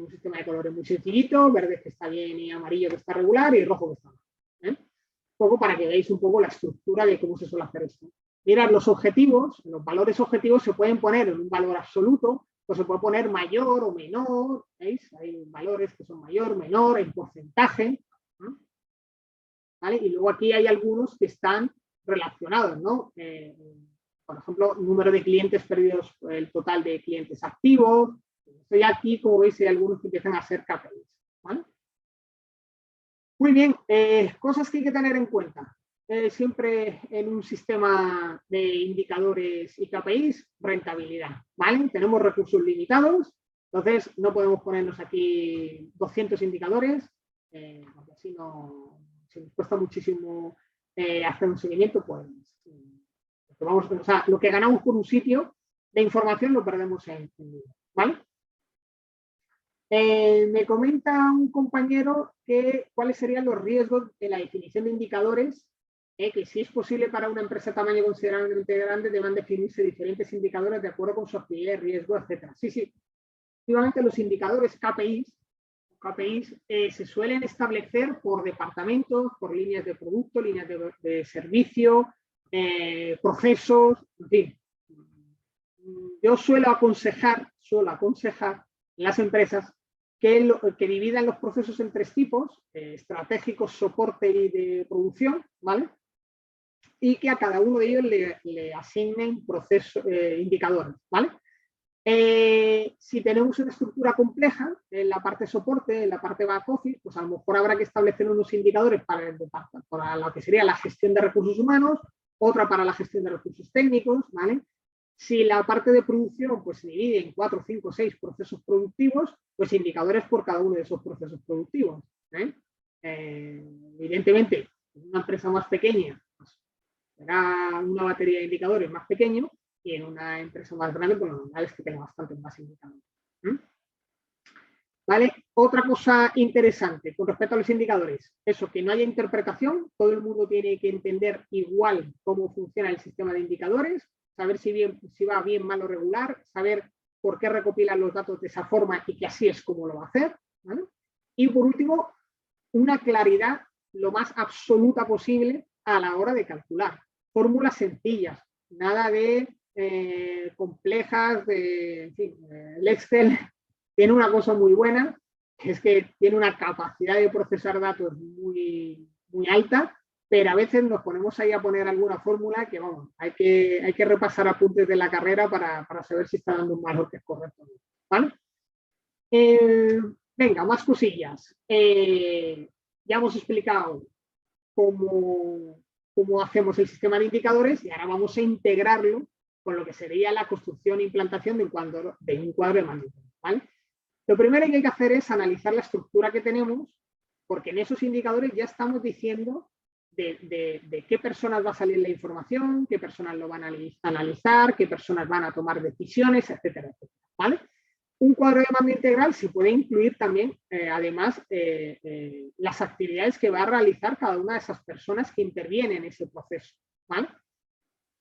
un sistema de colores muy sencillito, verde que está bien y amarillo que está regular y rojo que está mal. Un poco para que veáis un poco la estructura de cómo se suele hacer esto. Mirad, los valores objetivos se pueden poner en un valor absoluto, o se puede poner mayor o menor, ¿veis? Hay valores que son mayor, menor, en porcentaje, ¿no? ¿Vale? Y luego aquí hay algunos que están relacionados, ¿no? Por ejemplo, número de clientes perdidos, el total de clientes activos. Estoy aquí, como veis, hay algunos que empiezan a ser KPIs, ¿vale? Muy bien, cosas que hay que tener en cuenta. Siempre en un sistema de indicadores y KPIs, rentabilidad, ¿vale? Tenemos recursos limitados, entonces no podemos ponernos aquí 200 indicadores, porque así no, si nos cuesta muchísimo hacer un seguimiento, pues o sea, lo que ganamos por un sitio de información lo perdemos en ¿vale? Me comenta un compañero que cuáles serían los riesgos de la definición de indicadores que si es posible para una empresa de tamaño considerablemente grande, deban definirse diferentes indicadores de acuerdo con su actividad de riesgo, etcétera. Sí, sí. Efectivamente, los indicadores KPIs se suelen establecer por departamentos, por líneas de producto, líneas de servicio, procesos, en fin. Yo suelo aconsejar en las empresas que dividan los procesos en 3 tipos, estratégicos, soporte y de producción, ¿vale? Y que a cada uno de ellos le asignen indicadores, ¿vale? Si tenemos una estructura compleja en la parte soporte, en la parte back office, pues a lo mejor habrá que establecer unos indicadores para lo que sería la gestión de recursos humanos, otra para la gestión de recursos técnicos, ¿vale? Si la parte de producción pues, se divide en 4, 5, 6 procesos productivos, pues indicadores por cada uno de esos procesos productivos. Evidentemente, en una empresa más pequeña, pues, será una batería de indicadores más pequeño, y en una empresa más grande, pues lo normal es que tenga bastante más indicadores. ¿Vale? Otra cosa interesante con respecto a los indicadores, eso, que no haya interpretación, todo el mundo tiene que entender igual cómo funciona el sistema de indicadores, saber si va bien, mal o regular, saber por qué recopilan los datos de esa forma y que así es como lo va a hacer. ¿Vale? Y por último, una claridad lo más absoluta posible a la hora de calcular. Fórmulas sencillas, nada de complejas, en fin, el Excel tiene una cosa muy buena, que es que tiene una capacidad de procesar datos muy, muy alta, pero a veces nos ponemos ahí a poner alguna fórmula que, vamos, hay que repasar apuntes de la carrera para saber si está dando un valor que es correcto. ¿Vale? Venga, más cosillas. Ya hemos explicado cómo hacemos el sistema de indicadores y ahora vamos a integrarlo con lo que sería la construcción e implantación de un cuadro de magnitud. ¿Vale? Lo primero que hay que hacer es analizar la estructura que tenemos, porque en esos indicadores ya estamos diciendo de qué personas va a salir la información, qué personas lo van a analizar, qué personas van a tomar decisiones, etcétera, etcétera. ¿Vale? Un cuadro de mando integral se puede incluir también, además, las actividades que va a realizar cada una de esas personas que intervienen en ese proceso. ¿Vale?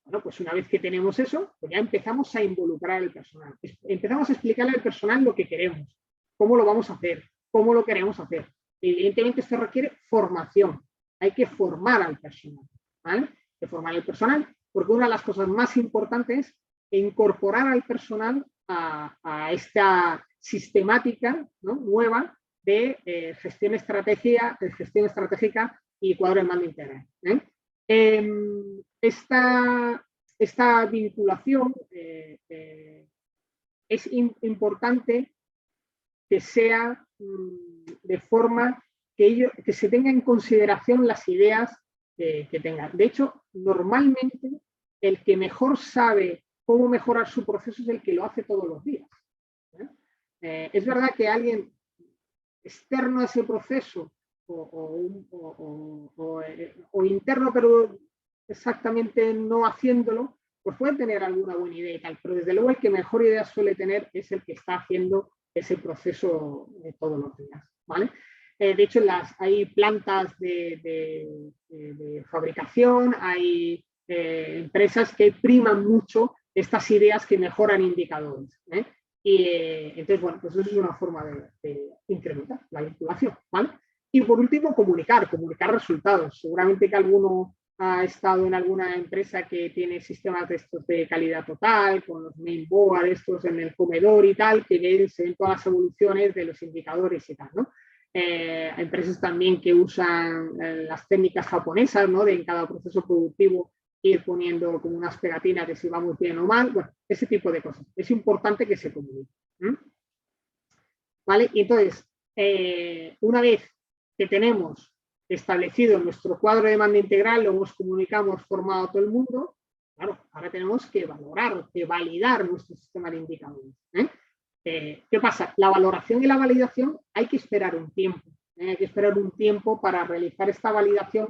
Bueno, pues una vez que tenemos eso, pues ya empezamos a involucrar al personal. Empezamos a explicarle al personal lo que queremos, cómo lo vamos a hacer, cómo lo queremos hacer. Evidentemente esto requiere formación. Hay que formar al personal. ¿Vale? Hay que formar al personal porque una de las cosas más importantes es incorporar al personal a esta sistemática, ¿no?, nueva de gestión estratégica y cuadro de mando integral. Esta vinculación es importante que sea de forma que se tenga en consideración las ideas que tengan. De hecho, normalmente el que mejor sabe cómo mejorar su proceso es el que lo hace todos los días. Es verdad que alguien externo a ese proceso o interno, pero exactamente no haciéndolo, pues puede tener alguna buena idea y tal, pero desde luego el que mejor idea suele tener es el que está haciendo ese proceso todos los días. ¿Vale? De hecho, hay plantas de fabricación, hay empresas que priman mucho estas ideas que mejoran indicadores. Y entonces, bueno, pues eso es una forma de incrementar la vinculación. ¿Vale? Y por último, comunicar resultados. Seguramente que alguno ha estado en alguna empresa que tiene sistemas de estos de calidad total, con los main board, estos en el comedor y tal, que se ven todas las evoluciones de los indicadores y tal, ¿no? Empresas también que usan las técnicas japonesas, ¿no?, de en cada proceso productivo ir poniendo como unas pegatinas de si vamos bien o mal, bueno, ese tipo de cosas. Es importante que se comunique. ¿Vale? Y entonces, una vez que tenemos establecido nuestro cuadro de mando integral, lo hemos comunicado, formado a todo el mundo, claro, ahora tenemos que valorar, que validar nuestro sistema de indicadores. ¿Qué pasa? La valoración y la validación hay que esperar un tiempo. Hay que esperar un tiempo para realizar esta validación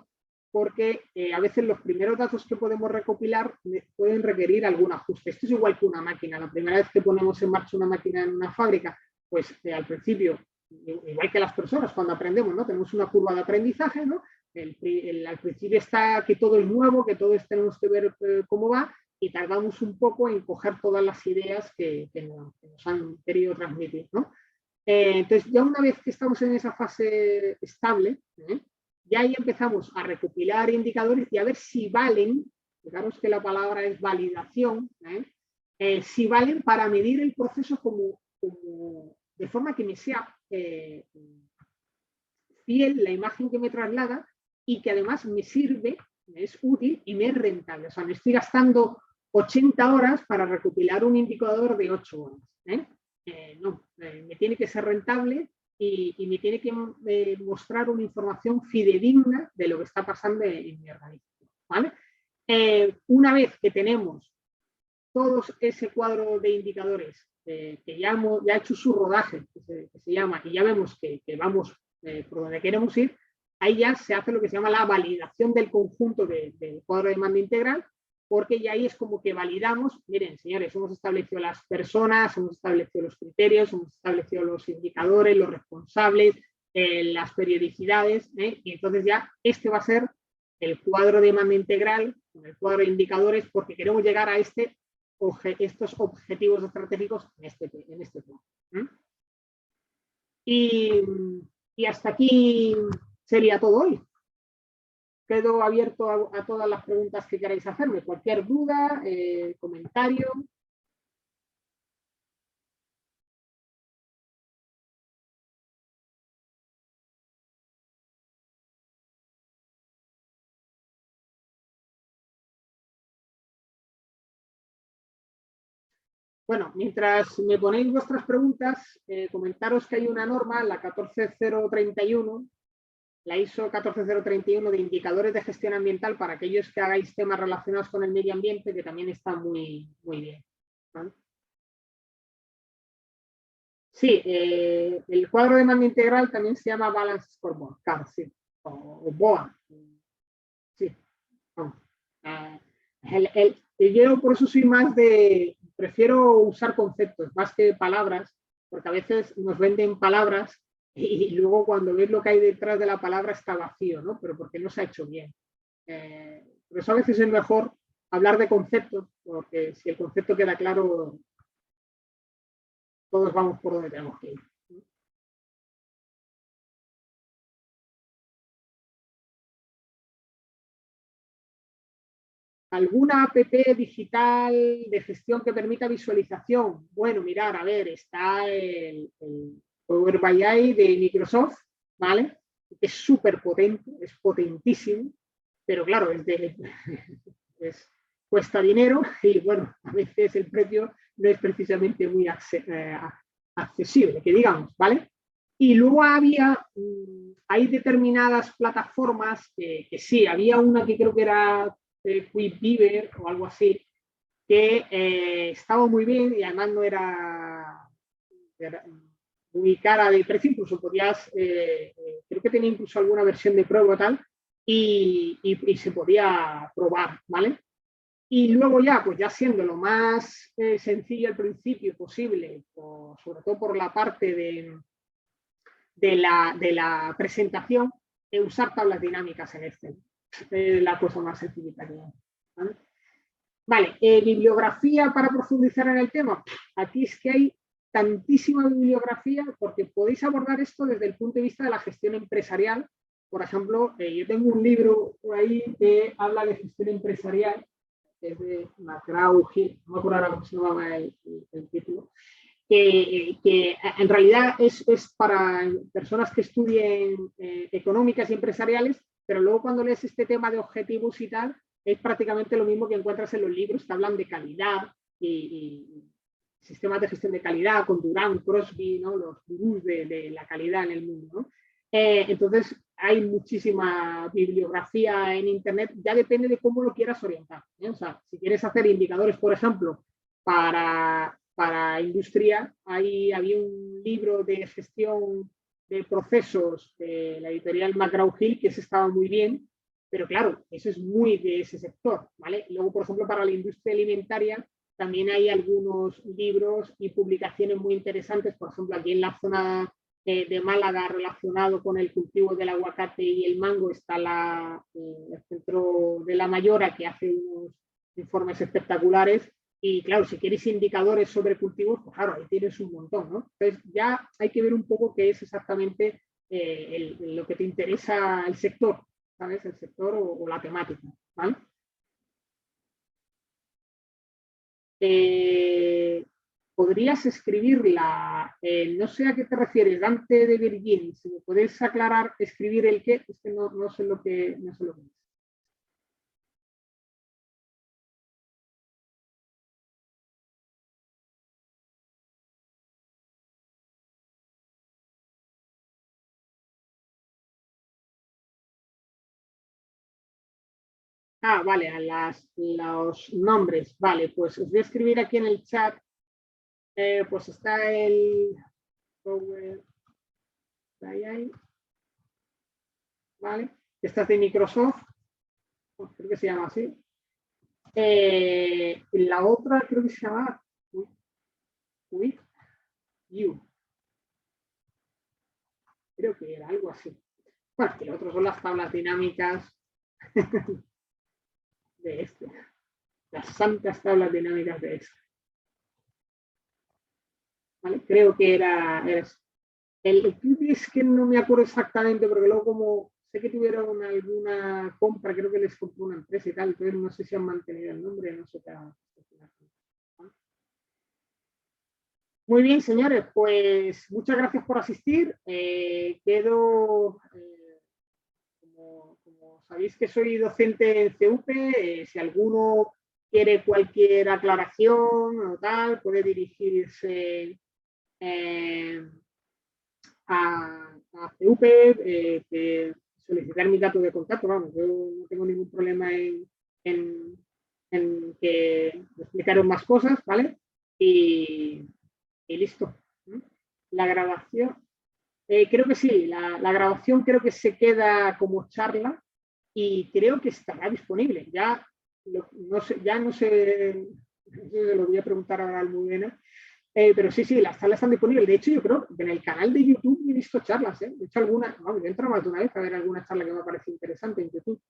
porque a veces los primeros datos que podemos recopilar pueden requerir algún ajuste. Esto es igual que una máquina. La primera vez que ponemos en marcha una máquina en una fábrica, pues al principio, igual que las personas cuando aprendemos, ¿no?, tenemos una curva de aprendizaje, ¿no? al principio está que todo es nuevo, que todos tenemos que ver cómo va, y tardamos un poco en coger todas las ideas que nos han querido transmitir, ¿no? Entonces, ya una vez que estamos en esa fase estable, ya ahí empezamos a recopilar indicadores y a ver si valen, fijaros que la palabra es validación, si valen para medir el proceso de forma que me sea fiel la imagen que me traslada y que además me sirve, me es útil y me es rentable. O sea, me estoy gastando 80 horas para recopilar un indicador de 8 horas. No, me tiene que ser rentable y me tiene que mostrar una información fidedigna de lo que está pasando en mi organismo, ¿vale? Una vez que tenemos todo ese cuadro de indicadores que ya ha hecho su rodaje, que se llama, y ya vemos que vamos por donde queremos ir, ahí ya se hace lo que se llama la validación del conjunto del cuadro de demanda integral, porque ya ahí es como que validamos, miren, señores, hemos establecido las personas, hemos establecido los criterios, hemos establecido los indicadores, los responsables, las periodicidades, y entonces ya este va a ser el cuadro de demanda integral, el cuadro de indicadores, porque queremos llegar a estos objetivos estratégicos en este plan. Y hasta aquí sería todo hoy. Quedo abierto a todas las preguntas que queráis hacerme. Cualquier duda, comentario. Bueno, mientras me ponéis vuestras preguntas, comentaros que hay una norma, la 14031, la ISO 14031 de indicadores de gestión ambiental para aquellos que hagáis temas relacionados con el medio ambiente, que también está muy, muy bien, ¿vale? Sí, el cuadro de demanda integral también se llama Balance Scoreboard, CAR, sí, o BOA. Sí, no. Yo por eso soy más prefiero usar conceptos más que palabras, porque a veces nos venden palabras y luego cuando ves lo que hay detrás de la palabra está vacío, ¿no? Pero porque no se ha hecho bien. Por eso a veces es mejor hablar de conceptos, porque si el concepto queda claro, todos vamos por donde tenemos que ir. ¿Alguna app digital de gestión que permita visualización? Bueno, mirar, a ver, está el Power BI de Microsoft, ¿vale? Es súper potente, es potentísimo, pero claro, cuesta dinero y bueno, a veces el precio no es precisamente muy accesible, que digamos, ¿vale? Y luego hay determinadas plataformas que sí, había una que creo que era QuickBeaver o algo así, que estaba muy bien y además no era muy cara de precio, incluso podías, creo que tenía incluso alguna versión de prueba tal, y se podía probar, ¿vale? Y luego ya, pues ya siendo lo más sencillo al principio posible, sobre todo por la parte de la presentación, usar tablas dinámicas en Excel. Es la cosa más sencillita que hay. ¿Vale? Vale, bibliografía para profundizar en el tema. Aquí es que hay tantísima bibliografía porque podéis abordar esto desde el punto de vista de la gestión empresarial. Por ejemplo, yo tengo un libro por ahí que habla de gestión empresarial, que es de McGraw-Hill, no me acuerdo ahora cómo se llamaba el título, que en realidad es para personas que estudien económicas y empresariales, pero luego cuando lees este tema de objetivos y tal, es prácticamente lo mismo que encuentras en los libros que hablan de calidad y sistemas de gestión de calidad, con Durán, Crosby, ¿no? Los gurús de la calidad en el mundo, ¿no? Entonces, hay muchísima bibliografía en Internet, ya depende de cómo lo quieras orientar, ¿eh? O sea, si quieres hacer indicadores, por ejemplo, para industria, había un libro de gestión de procesos de la editorial McGraw-Hill que ese estaba muy bien, pero claro, eso es muy de ese sector, ¿vale? Luego, por ejemplo, para la industria alimentaria también hay algunos libros y publicaciones muy interesantes, por ejemplo, aquí en la zona de Málaga relacionado con el cultivo del aguacate y el mango está el Centro de la Mayora, que hace unos informes espectaculares. Y claro, si queréis indicadores sobre cultivos, pues claro, ahí tienes un montón, ¿no? Entonces ya hay que ver un poco qué es exactamente lo que te interesa el sector, ¿sabes? El sector o la temática, ¿vale? Podrías escribirla, no sé a qué te refieres, Dante de Virgini, si me puedes aclarar, escribir el qué, es que no sé lo que, no sé lo que es. Ah, vale, los nombres, vale, pues os voy a escribir aquí en el chat, pues está el Power BI, ¿vale? Esta es de Microsoft, pues creo que se llama así. La otra creo que se llama With You, creo que era algo así. Bueno, que lo otro son las tablas dinámicas de este, las santas tablas dinámicas de este. ¿Vale? Creo que era eso. El tweet es que no me acuerdo exactamente, porque luego como sé que tuvieron alguna compra, creo que les compró una empresa y tal, entonces no sé si han mantenido el nombre, no sé qué. Muy bien, señores, pues muchas gracias por asistir. Quedo, como sabéis que soy docente en CUP, si alguno quiere cualquier aclaración o tal, puede dirigirse a CUP, solicitar mi dato de contacto. Vamos, yo no tengo ningún problema en, en que explicaros más cosas, ¿vale? Y listo. La grabación, creo que sí, la grabación creo que se queda como charla y creo que estará disponible. Ya no sé, se lo voy a preguntar ahora al Almudena, pero sí, las salas están disponibles. De hecho, yo creo que en el canal de YouTube he visto charlas, ¿eh? De hecho, algunas, vamos, yo entro más de una vez a ver alguna charla que me parece interesante en YouTube.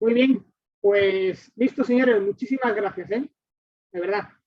Muy bien, pues listo, señores, muchísimas gracias, ¿eh? De verdad.